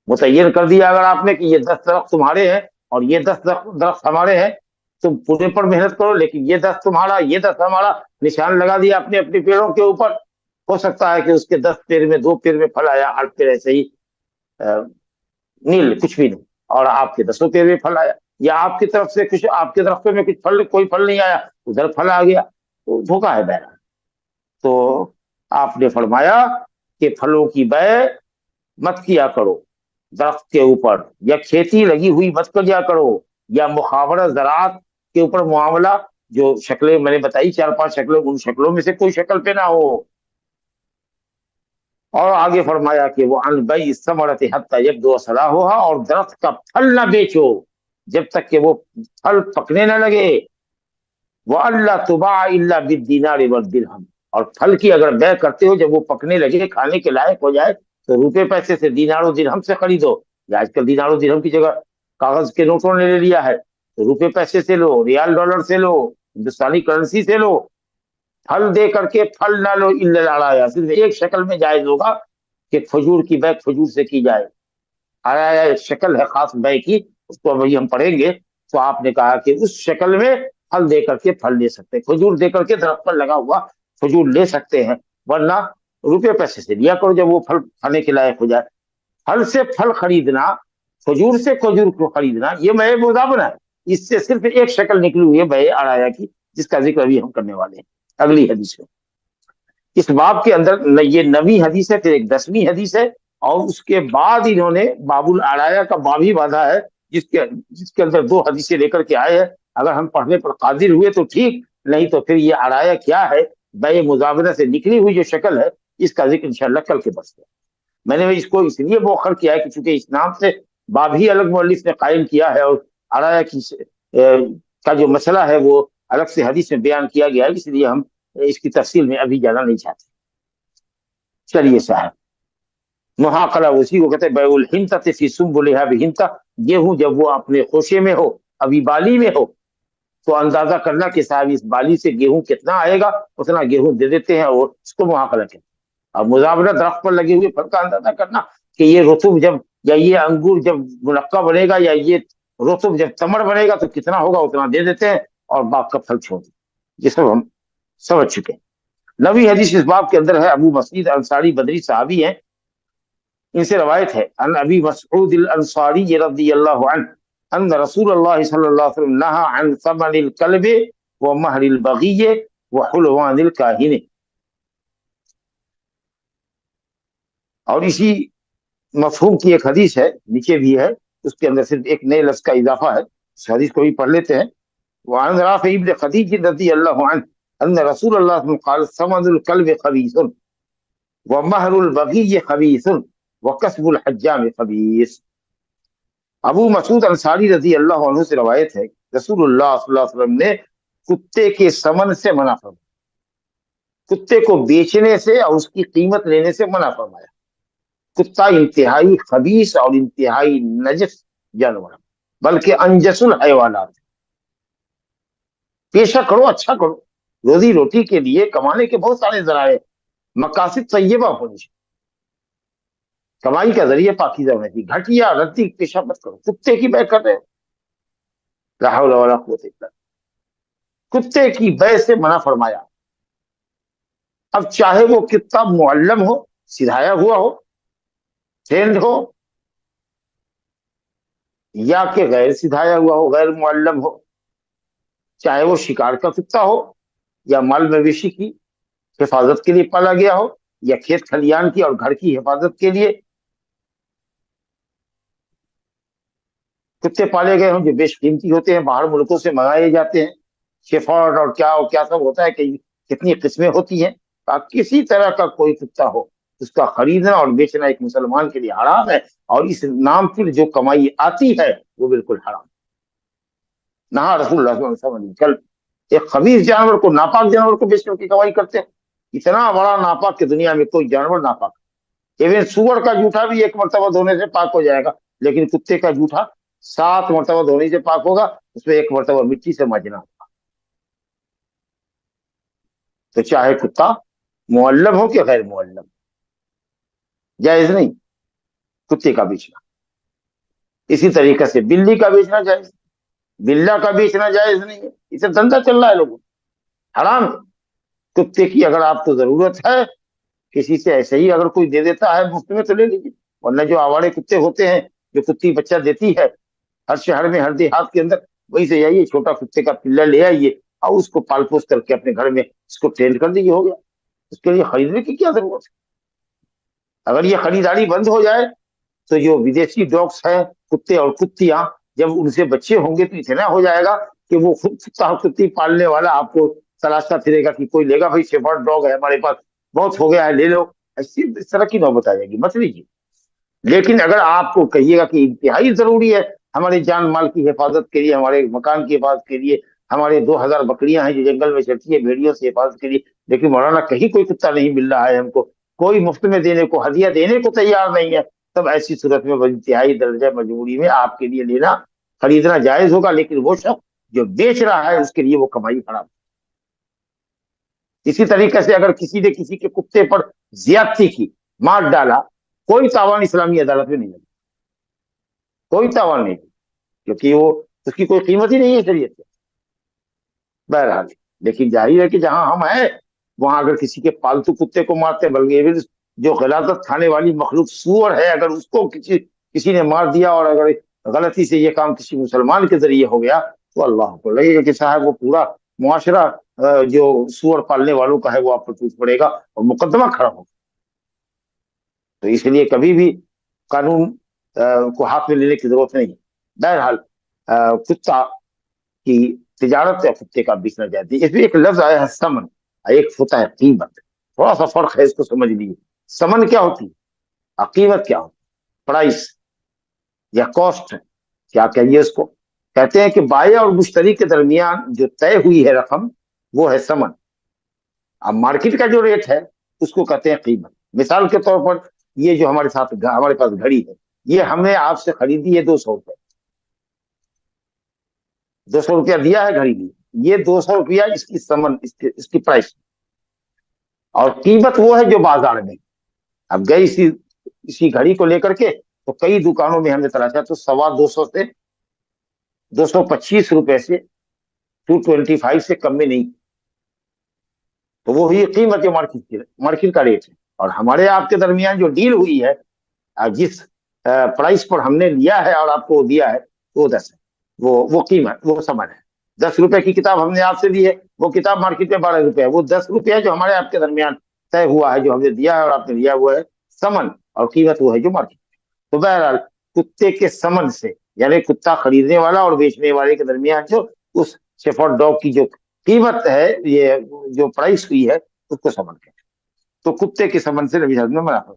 मुतय्यन कर दिया अगर आपने कि ये 10 दरख्त तुम्हारे हैं और ये 10 दरख्त हमारे हैं, तुम पूरे पर मेहनत करो, लेकिन ये 10 तुम्हारा, ये 10 हमारा, निशान लगा दिया अपने अपने पेड़ों के ऊपर। हो सकता है कि उसके 10 पेड़ में 2 पेड़ में फल आया, 8 पेड़ ऐसे ही नील कुछ भी नहीं, और आपके 10 पेड़ में फल आया, या आपकी तरफ से कुछ, आपके दरख्तों में कुछ फल, कोई फल नहीं आया, उधर फल आ गया, तो धोखा है बहरा। तो आपने फरमाया कि फलों की बै मत किया करो दरख्त के ऊपर, या खेती लगी हुई मत किया करो, या मुखावरा ज़राअत के ऊपर मामला, जो शक्लें मैंने बताई 4-5 शक्लें, उन शक्लों में से कोई शक्ल पे ना हो। और आगे फरमाया कि वो अनबई समरत हत्ता यब्दु सलाहुहा, और दरख्त का फल ना बेचो जब तक कि वो फल पकने ना लगे। وَأَلَّا تُبَاعَ إِلَّا بِالدِّينَارِ وَالدِّرْهَمِ، اور پھل کی اگر بے کرتے ہو جب وہ پکنے لگے کھانے کے لائق ہو جائے تو روپے پیسے سے دینار و درہم سے خریدو، یا آج کل دینار و درہم کی جگہ کاغذ کے نوٹوں نے لے لیا ہے، تو روپے پیسے سے لو، ریال ڈالر سے لو، ہندوستانی کرنسی سے لو، پھل دے کر کے پھل نہ لو الا العرایا، صرف ایک شکل میں جائز ہوگا کہ کھجور کی بے کھجور سے کی جائے، عرایا ایک شکل ہے خاص بے کی، اس کو ابھی ہم پڑھیں گے، تو آپ نے کہا کہ اس شکل میں پھل دے کر کے پھل لے سکتے ہیں، کھجور دے کر کے درخت پر لگا ہوا کھجور لے سکتے ہیں، ورنہ روپے پیسے سے لیا کرو جب وہ پھل کھانے کے لائق ہو جائے۔ پھل سے پھل خریدنا، کھجور سے کھجور کو خریدنا، یہ بے مزابنہ ہے، اس سے صرف ایک شکل نکلی ہوئی ہے بے عرایا کی، جس کا ذکر ابھی ہم کرنے والے ہیں اگلی حدیث میں۔ اس باب کے اندر یہ 9ویں حدیث ہے، پھر ایک 10ویں حدیث ہے، اور اس کے بعد انہوں نے باب العرایا کا باب ہی باندھا ہے، جس کے اندر 2 حدیثیں لے کر کے آئے ہیں، اگر ہم پڑھنے پر قادر ہوئے تو ٹھیک، نہیں تو پھر یہ عرایا کیا ہے، بے مزابنہ سے نکلی ہوئی جو شکل ہے، اس کا ذکر انشاءاللہ کل کے بس ہے۔ میں نے اس کو اس لیے مؤخر کیا ہے کہ چونکہ اس نام سے باب ہی الگ مؤلف نے قائم کیا ہے، اور عرایا کا جو مسئلہ ہے وہ الگ سے حدیث میں بیان کیا گیا ہے، اس لیے ہم اس کی تفصیل میں ابھی جانا نہیں چاہتے۔ چلیے صاحب، محاقلہ اسی کو کہتے ہیں بیع الحنطۃ فی سنبلھا بحنطہ، گیہوں جب وہ اپنے خوشے میں ہو، ابھی بالی میں ہو، تو اندازہ کرنا کہ صاحب اس بالی سے گیہوں کتنا آئے گا، اتنا گیہوں دے دیتے ہیں، اور اس کو محاقلہ کہتے ہیں۔ اب مزابنہ درخت پر لگے ہوئے پھل کا اندازہ کرنا کہ یہ رطب جب، یا یہ انگور جب منقع بنے گا، یا یہ رطب جب تمر بنے گا تو کتنا ہوگا اتنا دے دیتے ہیں، اور باغ کا پھل چھوڑ دیتے ہیں، یہ سب ہم سمجھ چکے ہیں۔ 9ویں حدیث اس باب کے اندر ہے، ابو مسعود انصاری بدری صحابی ہیں، ان سے روایت ہے، ان ابی مسعود الانصاری رضی اللہ عنہ ان رسول اللہ صلی اللہ علیہ وسلم نہا عن ثمن الکلب ومہر البغی وحلوان الکاہن۔ اور اسی مفہوم کی ایک حدیث ہے، نیچے بھی ہے، اس کے اندر صرف ایک نئے لفظ کا اضافہ ہے، اس حدیث کو بھی پڑھ لیتے ہیں۔ وعن رافع ابن خدیج رضی اللہ عنہ ان رسول اللہ صلی اللہ علیہ وسلم قال ثمن الکلب خبیث ومہر البغی خبیث وکسب الحجام خبیث۔ ابو مسعود انصاری رضی اللہ عنہ سے روایت ہے، رسول اللہ صلی اللہ علیہ وسلم نے کتے کے ثمن سے منع فرمایا، کتے کو بیچنے سے اور اس کی قیمت لینے سے منع فرمایا۔ کتا انتہائی خبیث اور انتہائی نجس جانور، بلکہ انجس الحیوانات۔ پیشہ کرو، اچھا کرو، روزی روٹی کے لیے کمانے کے بہت سارے ذرائع، مقاصد طیبہ ہونی چاہیے، کمائی کا ذریعہ پاکیزہ ہونا چاہیے، گھٹیا رتی پیشہ مت کرو۔ کتے کی بے کر رہے ہو، لا حول ولا قوت الا باللہ، کتے کی بے سے منع فرمایا۔ اب چاہے وہ کتا معلم ہو، سکھایا ہوا ہو، ٹرینڈ ہو، یا کہ غیر سکھایا ہوا ہو، غیر معلم ہو، چاہے وہ شکار کا کتا ہو، یا مال مویشی کی حفاظت کے لیے پالا گیا ہو، یا کھیت کھلیان کی اور گھر کی حفاظت کے لیے کتے پالے گئے ہوں جو بیش قیمتی ہوتے ہیں، باہر ملکوں سے منگائے جاتے ہیں، شیفارڈ اور کیا سب ہوتا ہے کہ کتنی قسمیں ہوتی ہیں، کسی طرح کا کوئی کتا ہو، اس کا خریدنا اور بیچنا ایک مسلمان کے لیے حرام ہے، اور اس نام پر جو کمائی آتی ہے وہ بالکل حرام۔ نہا رسول اللہ صلی اللہ علیہ وسلم، ایک خبیث جانور کو، ناپاک جانور کو بیچنے کی کمائی کرتے ہیں، اتنا بڑا ناپاک کہ دنیا میں کوئی جانور ناپاک، ایون سور کا جوٹا بھی ایک مرتبہ دھونے سے پاک ہو جائے گا، لیکن کتے کا جوٹا 7 مرتبہ دھونے سے پاک ہوگا، اس میں 1 مرتبہ مٹی سے ماجنا ہوگا۔ تو چاہے کتا معلم ہو کہ غیر معلم، جائز نہیں کتے کا بیچنا۔ اسی طریقے سے بلی کا بیچنا جائز، بلا کا بیچنا جائز نہیں ہے، اسے دھندا چل رہا ہے لوگوں، حرام ہے۔ کتے کی اگر آپ کو ضرورت ہے، کسی سے ایسے ہی اگر کوئی دے دیتا ہے مفت میں تو لے لیجیے، ورنہ جو آوارے کتے ہوتے ہیں، جو کتی بچہ دیتی ہے ہر شہر میں، ہر دیہات کے اندر، وہی سے جائیے چھوٹا کتے کا پلا لے آئیے، اور اس کو پال پوس کر کے اپنے گھر میں اس کو ٹرینڈ کر دیجیے، ہو گیا۔ اس کے لیے خریدنے کی کیا ضرورت ہے؟ اگر یہ خریداری بند ہو جائے تو جو ودیشی ڈاگس ہیں، کتے اور کتیاں، جب ان سے بچے ہوں گے تو اتنا ہو جائے گا کہ وہ خود کتا اور کتی پالنے والا آپ کو تلاشتا پھرے گا کہ کوئی لے گا، بھائی شیفرڈ ڈاگ ہے ہمارے پاس، بہت ہو گیا ہے، لے لو، اس طرح کی نوبت آ جائے گی، مت لیجیے۔ لیکن اگر آپ کو کہیے گا کہ انتہائی ضروری ہے ہمارے جان مال کی حفاظت کے لیے، ہمارے مکان کی حفاظت کے لیے، हमारे 2000 बकरियां हैं जो जंगल में चलती है भेड़ियों से हिफाजत के लिए, लेकिन मौलाना कहीं कोई कुत्ता नहीं मिल रहा है हमको, कोई मुफ्त में देने को, हदिया देने को तैयार नहीं है। तब ऐसी सूरत में इंतहाई दर्जा मजबूरी में आपके लिए लेना खरीदना जायज होगा, लेकिन वो शख्स जो बेच रहा है उसके लिए वो कमाई हराम। इसी तरीके से अगर किसी ने किसी के कुत्ते पर ज्यादती की, मार डाला, कोई तावान इस्लामी अदालत में नहीं लगा, कोई तावान नहीं, क्योंकि वो उसकी कोई कीमत ही नहीं है शरीयत में। बहरहाल, लेकिन जाहिर है कि जहां हम हैं वहां अगर किसी के पालतू कुत्ते को मारते, बल्कि जो गलाजत खाने वाली मखलूक सूअर है, अगर उसको किसी ने मार दिया और अगर गलती से ये काम किसी मुसलमान के जरिए हो गया, तो अल्लाह को लगेगा कि साहब वो पूरा मुआशरा जो सूअर पालने वालों का है वो आप पर टूट पड़ेगा और मुकदमा खड़ा होगा। तो इसलिए कभी भी कानून को हाथ में लेने की जरूरत नहीं है। बहरहाल, कुत्ता की तिजारत या कुत्ते का बिकना जाती है। इसमें एक लफ्ज आया है समन, एक होता है कीमत। थोड़ा सा फर्क है, इसको समझ लीजिए। समन क्या होती है, कीमत क्या होती है, प्राइस या कॉस्ट, क्या कहिए उसको। कहते हैं कि बाया और मुश्तरी के दरमियान जो तय हुई है रकम वो है समन। अब मार्केट का जो रेट है उसको कहते हैं कीमत। मिसाल के तौर पर ये जो हमारे पास घड़ी है, ये हमने आपसे खरीदी है 200 रुपए, 200 रुपया दिया है घड़ी में, ये 200 रुपया इसकी समन, इसकी प्राइस। और कीमत वो है जो बाजार में। अब गई इसी घड़ी को लेकर के तो कई दुकानों में हमने तलाशा तो 225 से 225 रुपए से 225 से कम में नहीं। तो वो ही कीमत जो मार्केट का रेट है। और हमारे आपके दरमियान जो डील हुई है, जिस प्राइस पर हमने लिया है और आपको दिया है, वो 10 है, वो कीमत, वो समन है। 10 रुपए की किताब हमने आपसे ली है, वो किताब मार्केट में 12 रुपए है। वो 10 रुपया जो हमारे आपके दरमियान तय हुआ है, जो हमने दिया है और आपने लिया, वो है समन, और कीमत वो है जो मार्केट। तो बहरहाल, कुत्ते के समन से, यानी कुत्ता खरीदने वाला और बेचने वाले के दरमियान जो उस शेफर्ड डॉग की जो कीमत है, ये जो प्राइस हुई है, उसको समन कहते हैं। तो कुत्ते के समन से नबी ने मना कर।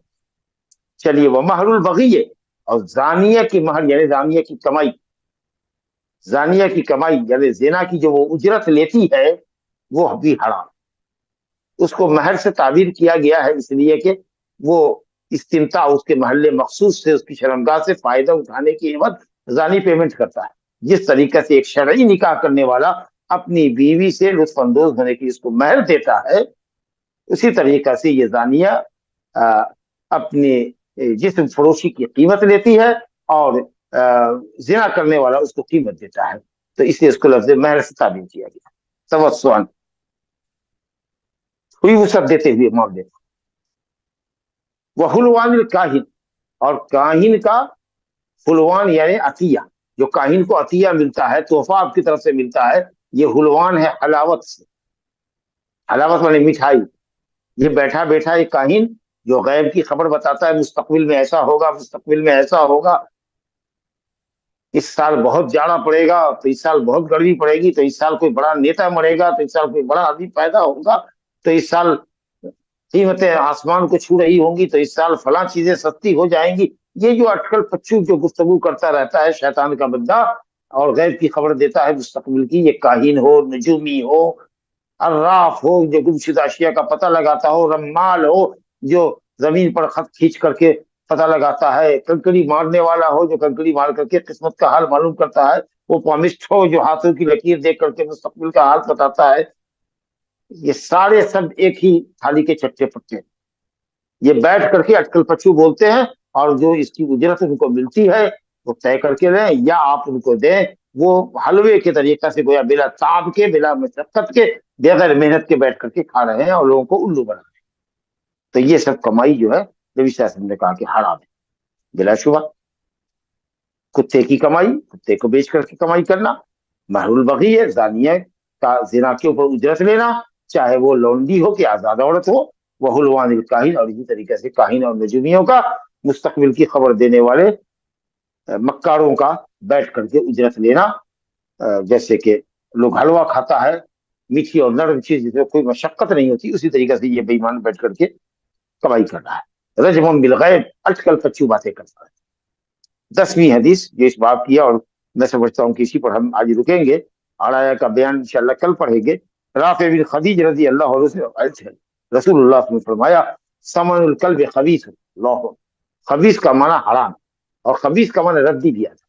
चलिए, वो महरुल बगी है, और जानिया की महर यानी जानिया की कमाई, जानिया की कमाई यानी जिना की जो वो उजरत लेती है वो भी हराम। उसको महर से ताबीर किया गया है इसलिए कि वो इस्तिमता उसके महल्ले मखसूस से, उसकी शर्मगाह से फायदा उठाने की एवज जानी पेमेंट करता है। जिस तरीके से एक शरई निकाह करने वाला अपनी बीवी से लुत्फ अंदोज होने की इसको महर देता है, उसी तरीके से ये जानिया अपने जिस्म फरोशी की कीमत लेती है और जिना करने वाला उसको कीमत देता है। तो इसलिए इसको लफ्ज़ महर से ताबीर किया गया। तवस्सुअन हुई वसअत देते हुए मामले। वह हुलवान काहिन, और काहिन का हुलवान यानी अतिया, जो काहिन को अतिया मिलता है, तोहफा आपकी तरफ से मिलता है, ये हुलवान है हलावत से। हलावत माने मिठाई। ये बैठा बैठा एक काहिन जो गैब की खबर बताता है, मुस्तकबिल में ऐसा होगा, मुस्तकबिल में ऐसा होगा, इस साल बहुत जाड़ा पड़ेगा, तो इस साल बहुत गर्मी पड़ेगी, तो इस साल कोई बड़ा नेता मरेगा, तो इस साल कोई बड़ा आदमी पैदा होगा, तो इस साल कीमतें आसमान को छू रही होंगी, तो इस साल फला चीजें सस्ती हो जाएंगी। ये जो अटकल पच्चू जो गुफ्तगू करता रहता है शैतान का बंदा, और गैब की खबर देता है मुस्तकबिल की, ये काहिन हो, नजूमी हो, अर्राफ हो जो गुमशुदा अशिया का पता लगाता हो, रम्माल हो जो जमीन पर खत खींच करके पता लगाता है, कंकड़ी मारने वाला हो जो कंकड़ी मार करके किस्मत का हाल मालूम करता है, वो पामिस्ट हो जो हाथों की लकीर देख करके मुस्तकबिल का हाल बताता है। ये सारे सब एक ही थाली के चट्टे पट्टे। ये बैठ करके अटकल पच्चू बोलते हैं, और जो इसकी उजरत उनको मिलती है वो तय करके लें या आप उनको दें। वो हलवे के तरीका से गोया बिला ताब के, बिला मशक्कत के, बगैर मेहनत के बैठ करके खा रहे हैं और लोगों को उल्लू बना रहे हैं। तो ये सब कमाई जो है नबी सल्लल्लाहु अलैहि वसल्लम ने कहा कि हराम है बिलाशुबा। कुत्ते की कमाई, कुत्ते को बेच करके कमाई करना, महरुल बगी है, जानिया का जिना के ऊपर उजरत लेना, चाहे वो लौंडी हो कि आजाद औरत हो। वह हुलवान काहिन, और इसी तरीके से काहिन और नजूमियों का, मुस्तकबिल की खबर देने वाले मक्कारों का बैठ करके उजरत लेना। जैसे कि लोग हलवा खाता है, मीठी और नरम चीज जिसमें कोई मशक्कत नहीं होती, उसी तरीके से ये बेईमान बैठ करके कमाई कर रहा है। रजमुन बिल गैब, अटकल पच्चू बातें करता है। 10वीं हदीस जो इस बात की है, और मैं समझता हूँ कि इसी पर हम आज रुकेंगे। आया का बयान इंशाल्लाह कल पढ़ेंगे। राफे बिन खदीज रजी अल्लाह अन्हु से रवायत है, रसूलुल्लाह ने फरमाया समनुल कल्ब खबीस, खबीस का माना हराम और खबीस का माना रद्दी भी आता है।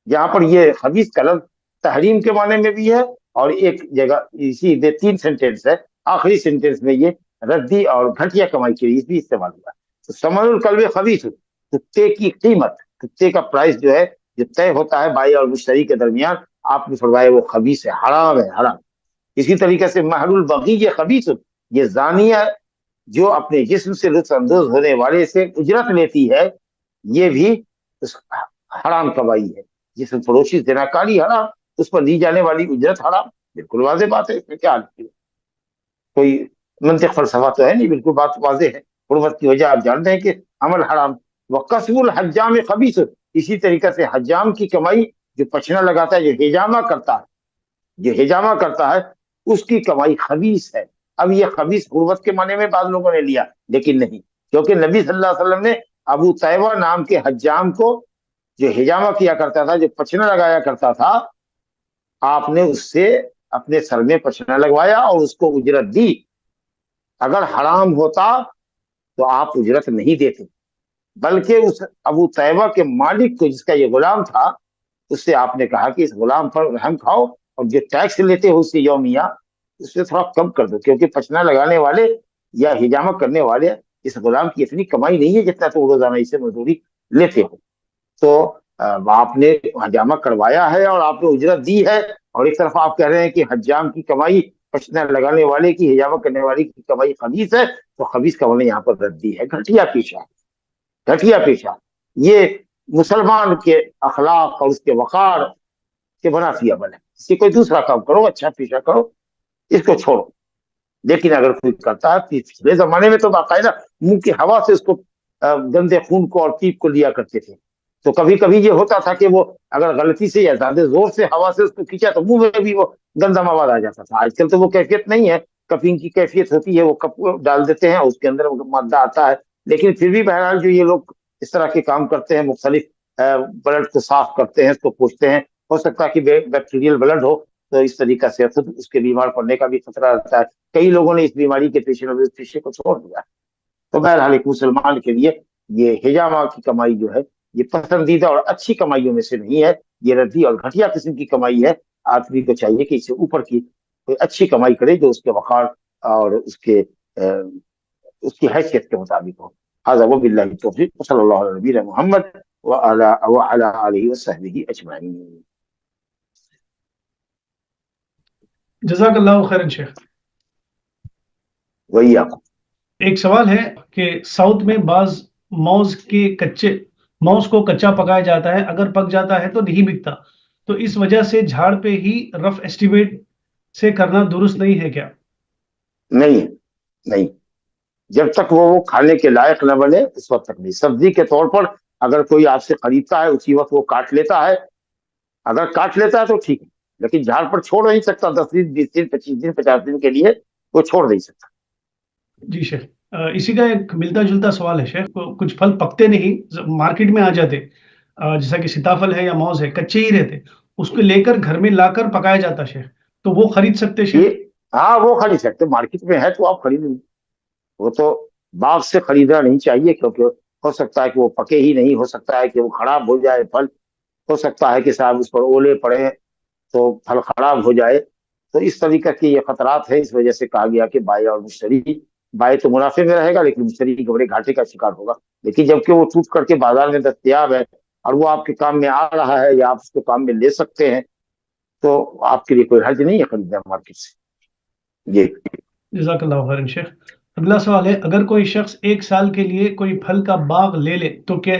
यहाँ पर ये खबीस का लफ्ज तहरीम के माने में भी है और एक जगह इसी दे 3 सेंटेंस है, आखिरी सेंटेंस में ये रद्दी और घटिया कमाई के लिए भी इस्तेमाल हुआ। तो समनुल कल्ब खबीस, कुत्ते की कीमत, कुत्ते का प्राइस जो है जो तय होता है बाई और मुश्तरी के दरमियान, आपने फरमाया वो खबीस है, हराम है, हराम। इसी तरीके से महरुल बगी ये खबीस, ये जानिया जो अपने जिस्म से लुत्फ अंदोज होने वाले से उजरत लेती है, ये भी हराम कमाई है। जिसम फरोशी जनाकारी हराम, उस पर दी जाने वाली उजरत हराम। बिल्कुल वाजे बात है, इसमें क्या कोई मंतिक फलसफा तो है नहीं, बिल्कुल बात वाजे है। हुर्मत की वजह आप जानते हैं कि अमल हराम। व कसबुल हज्जाम खबीस, इसी तरीके से हज्जाम की कमाई, जो पछना लगाता है, जो हिजामा करता है, जो हिजामा करता है, उसकी कमाई खबीस है। अब ये खबीस गुर्बत के माने में बाद लोगों ने लिया, लेकिन नहीं, क्योंकि नबी सल्लल्लाहु अलैहि वसल्लम ने अबू तैबा नाम के हज्जाम को, जो हिजामा किया करता था, जो पछना लगाया करता था, आपने उससे अपने सर में पछना लगवाया और उसको उजरत दी। अगर हराम होता तो आप उजरत नहीं देते, बल्कि उस अबू तैबा के मालिक को, जिसका ये गुलाम था, उससे आपने कहा कि इस गुलाम पर रहम खाओ और जो टैक्स लेते हो उससे यौमिया, उससे थोड़ा कम कर दो, क्योंकि पछना लगाने वाले या हिजामा करने वाले इस गुलाम की इतनी कमाई नहीं है जितना तो रोजाना इसे मजदूरी लेते हो। तो आपने हजामा करवाया है और आपने उजरत दी है, और एक तरफ आप कह रहे हैं कि हज्जाम की कमाई, पछना लगाने वाले की, हिजामा करने वाले की कमाई खबीस है। तो खबीस का मैंने यहाँ पर रद्दी है, घटिया पेशा, घटिया पेशा। ये मुसलमान के अखलाक और उसके वकार के बनाफी अमल है। इससे कोई दूसरा काम करो, अच्छा पेशा करो, इसको छोड़ो। लेकिन अगर कोई करता है, पिछले जमाने में तो बाकायदा मुंह की हवा से उसको गंदे खून को और पीप को लिया करते थे। तो कभी कभी ये होता था कि वो अगर गलती से या ज्यादा जोर से हवा से उसको खींचा तो मुंह में भी वो गंदा मवाद आ जाता था। आजकल तो वो कैफियत नहीं है, कफिंग की कैफियत होती है, वो कप डाल देते हैं, उसके अंदर मादा आता है। लेकिन फिर भी बहरहाल जो ये लोग इस तरह के काम करते हैं, मुख्तलिफ ब्लड को साफ करते हैं, उसको पूछते हैं, हो सकता है कि बैक्टीरियल ब्लड हो, तो इस तरीका से खुद उसके बीमार पड़ने का भी खतरा रहता है। कई लोगों ने इस बीमारी के पेशे को छोड़ दिया। तो बहरहाल एक मुसलमान के लिए ये हिजामा की कमाई जो है, ये पसंदीदा और अच्छी कमाइयों में से नहीं है, ये रद्दी और घटिया किस्म की कमाई है। आदमी को चाहिए कि इससे ऊपर की कोई अच्छी कमाई करे, जो उसके वकार और उसकी हैसियत के मुताबिक हो। हाज़ा व बिल्लाहि तौफीक, सल्लल्लाहु अलैहि नबीना मुहम्मद व अला आलिहि व सहबिहि अजमाइन। जज़ाकल्लाहु खैरन शेख। वही आपको एक सवाल है कि साउथ में बाज मौज को कच्चा पकाया जाता है, अगर पक जाता है तो नहीं बिकता, तो इस वजह से झाड़ पे ही रफ एस्टिमेट से करना दुरुस्त नहीं है क्या? नहीं है, नहीं, जब तक वो खाने के लायक न बने उस वक्त तक नहीं। सब्जी के तौर पर अगर कोई आपसे खरीदता है, उसी वक्त वो काट लेता है, अगर काट लेता है तो ठीक है, लेकिन झाड़ पर छोड़ नहीं सकता 10 दिन, 20 दिन, 25 दिन, 50 दिन के लिए वो छोड़ नहीं सकता। जी शेख, इसी का एक मिलता जुलता सवाल है शेख। कुछ फल पकते नहीं, मार्केट में आ जाते, जैसा कि सीताफल है या मौज है, कच्चे ही रहते, उसको लेकर घर में लाकर पकाया जाता शेख, तो वो खरीद सकते शेख? ये हाँ, वो खरीद सकते, मार्केट में है तो आप खरीद लीजिए। वो तो बाग से खरीदना नहीं चाहिए, क्योंकि हो सकता है कि वो पके ही नहीं, हो सकता है कि वो खराब हो जाए फल, हो सकता है कि साहब उस पर ओले पड़े तो फल खराब हो जाए। तो इस तरीके के ये खतरात है, इस वजह से कहा गया कि बाई और मुश्तरी, बाई तो मुनाफे में रहेगा लेकिन मुश्तरी की बड़े घाटे का शिकार होगा। लेकिन जबकि वो टूट करके बाजार में दस्तयाब है और वो आपके काम में आ रहा है या आप उसको काम में ले सकते हैं, तो आपके लिए कोई हर्ज नहीं है खरीदना मार्केट से। जी जज़ाकल्लाहु खैरन शेख। अगला सवाल है, अगर कोई शख्स 1 साल के लिए कोई फल का बाग ले ले तो क्या,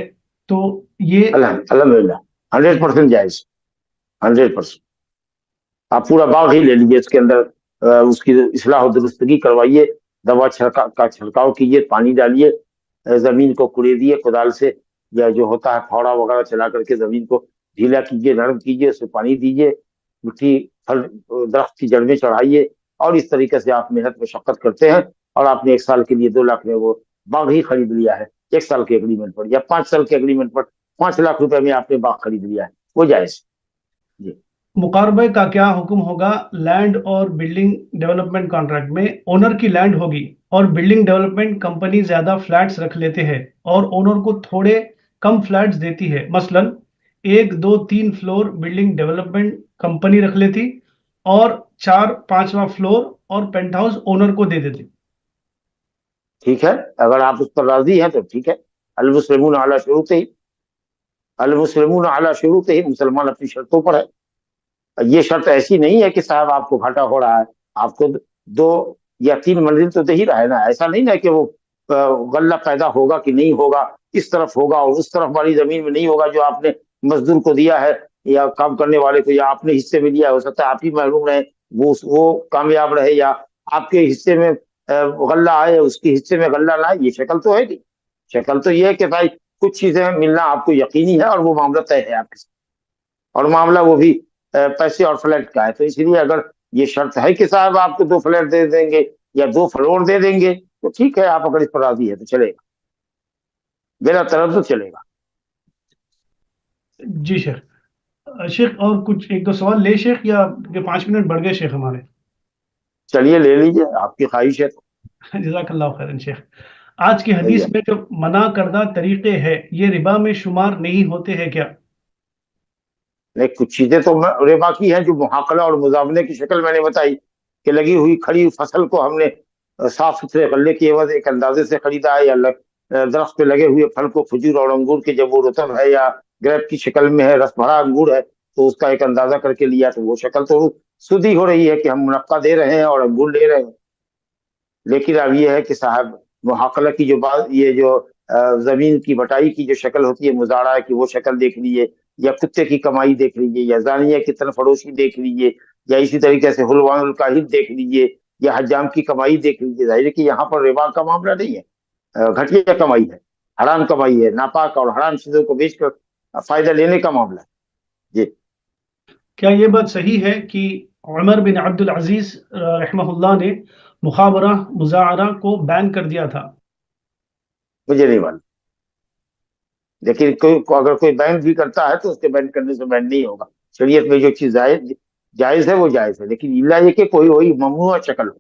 तो ये अल्हम्दुलिल्लाह 100% जायज, 100%। आप पूरा बाग ही ले लीजिए, इसके अंदर उसकी इस्लाह दुरुस्तगी करवाइए, दवा का छिड़काव कीजिए, पानी डालिए, जमीन को कुड़ेदिए कुदाल से, या जो होता है फावड़ा वगैरह चला करके जमीन को ढीला कीजिए, नरम कीजिए, उसमें पानी दीजिए, मिट्टी फल दरख्त की जड़ में चढ़ाइए, और इस तरीके से आप मेहनत मशक्कत करते हैं और आपने 1 साल के लिए 2 लाख में वो बाग ही खरीद लिया है, 1 साल के एग्रीमेंट पर, या 5 साल के एग्रीमेंट पर 5 लाख रुपए में आपने बाग खरीद लिया है, वो जायज। जी मुकारबे का क्या हुक्म होगा? लैंड और बिल्डिंग डेवलपमेंट कॉन्ट्रैक्ट में ओनर की लैंड होगी और बिल्डिंग डेवलपमेंट कंपनी ज्यादा फ्लैट्स रख लेते हैं और ओनर को थोड़े कम फ्लैट्स देती है। मसलन 1 2 3 फ्लोर बिल्डिंग डेवलपमेंट कंपनी रख लेती और 4 5वां फ्लोर और पेंट हाउस ओनर को दे देती। ठीक है, अगर आप उस पर राजी हैं तो ठीक है। अल मुस्लिमून अला शुरूतिही, अल मुस्लिमून अला शुरूतिही, मुसलमान अपनी शर्तों पर है। ये शर्त ऐसी नहीं है कि साहब आपको घाटा हो रहा है, आपको 2 या 3 मंजिल तो दे ही रहा है ना। ऐसा नहीं ना कि वो गल्ला पैदा होगा कि नहीं होगा, इस तरफ होगा और उस तरफ वाली जमीन में नहीं होगा जो आपने मजदूर को दिया है या काम करने वाले को, या आपने हिस्से में दिया है। हो सकता है आप ही महरूम रहे, वो कामयाब रहे, या आपके हिस्से में गल्ला आए, उसके हिस्से में गल्ला ना आए। ये शक्ल तो है नहीं। शक्ल तो ये है कि भाई कुछ चीजें मिलना आपको यकीनी है और वो मामला तय है आपके साथ, और मामला वो भी पैसे और फ्लैट का है। तो इसलिए अगर ये शर्त है कि साहब आपको 2 फ्लैट दे देंगे या 2 फ्लोर दे देंगे तो ठीक है, आप अगर इस पर राजी है तो चलेगा, बिना तरद्दुद चलेगा। जी शेख। शेख और कुछ 1 2 सवाल ले शेख, या ये 5 मिनट बढ़ गए शेख हमारे? चलिए ले लीजिए, आपकी ख्वाहिश है तो। जज़ाकल्लाह खैरन शेख। आज की हदीस भैया में जो मना करदा तरीके हैं ये रिबा में शुमार नहीं होते हैं क्या? नहीं, कुछ चीजें तो रिबा की हैं जो मुहाकला और मुजावने की शक्ल मैंने बताई, कि लगी हुई खड़ी फसल को हमने साफ सुथरे गल्ले की एवज एक अंदाजे से खरीदा है, या दरख्त पे लगे हुए फल को, खजूर और अंगूर के, जब वो रुतब है या ग्रेप की शक्ल में है, रस भरा अंगूर है, तो उसका एक अंदाजा करके लिया, तो वो शक्ल तो सुधी हो रही है कि हम मुनक्का दे रहे हैं और अंगूर ले रहे हैं। लेकिन अब ये है कि साहब मुहाकला की जो बात, ये जो जमीन की बटाई की जो शक्ल होती है, मुजारा की वो शक्ल देख लीजिए, या कुत्ते की कमाई देख लीजिए, या जानिया की तरफ फरोशी देख लीजिए, या इसी तरीके से हुलवानुल काहिल देख लीजिए, या हजाम की कमाई देख लीजिए। जाहिर है कि यहाँ पर रिबा का मामला नहीं है, घटिया कमाई है, हराम कमाई है, नापाक और हराम चीजों को बेचकर फायदा लेने का मामला है जी। क्या ये बात सही है कि उमर बिन अब्दुल अजीज रहमहुल्लाह ने मुखाबरा मुजाहरा को बैन कर दिया था? मुझे नहीं मालूम, लेकिन अगर कोई बैन भी करता है तो उसके बैन करने से बैन नहीं होगा। शरीयत में जो चीज जायज जायज है वो जायज है, लेकिन इल्ला ये कि कोई वही ममनुआ शक्ल हो।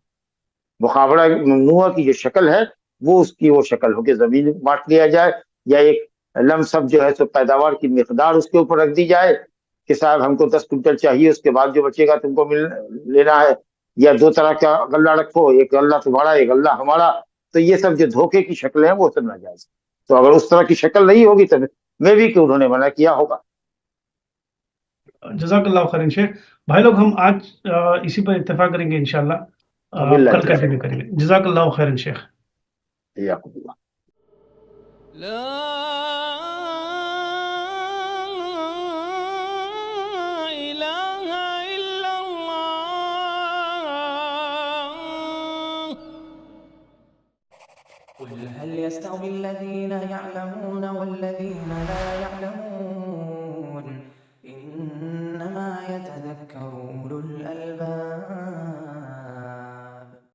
मुखाबरा ममनुआ की जो शक्ल है वो उसकी वो शक्ल हो कि जमीन बांट लिया जाए, या एक लमसम जो है तो पैदावार की मिकदार उसके ऊपर रख दी जाए कि साहब हमको 10 क्विंटल चाहिए, उसके बाद जो बचेगा तुमको लेना है, या 2 तरह का गल्ला रखो, एक गल्ला तुम्हारा एक गल्ला हमारा। तो ये सब जो धोखे की शक्लें हैं वो सब नाजायज। तो अगर उस तरह की शक्ल नहीं होगी तो मैं भी कि उन्होंने मना किया होगा। जज़ाकल्लाह खैरन शेख। भाई लोग हम आज इसी पर इत्तेफाक करेंगे इंशाल्लाह, बिल्ला कल कंटिन्यू करेंगे। जज़ाकल्लाह खैरन शेख। या لا إله إلا الله. قل هل يستوي الذين يعلمون والذين لا يعلمون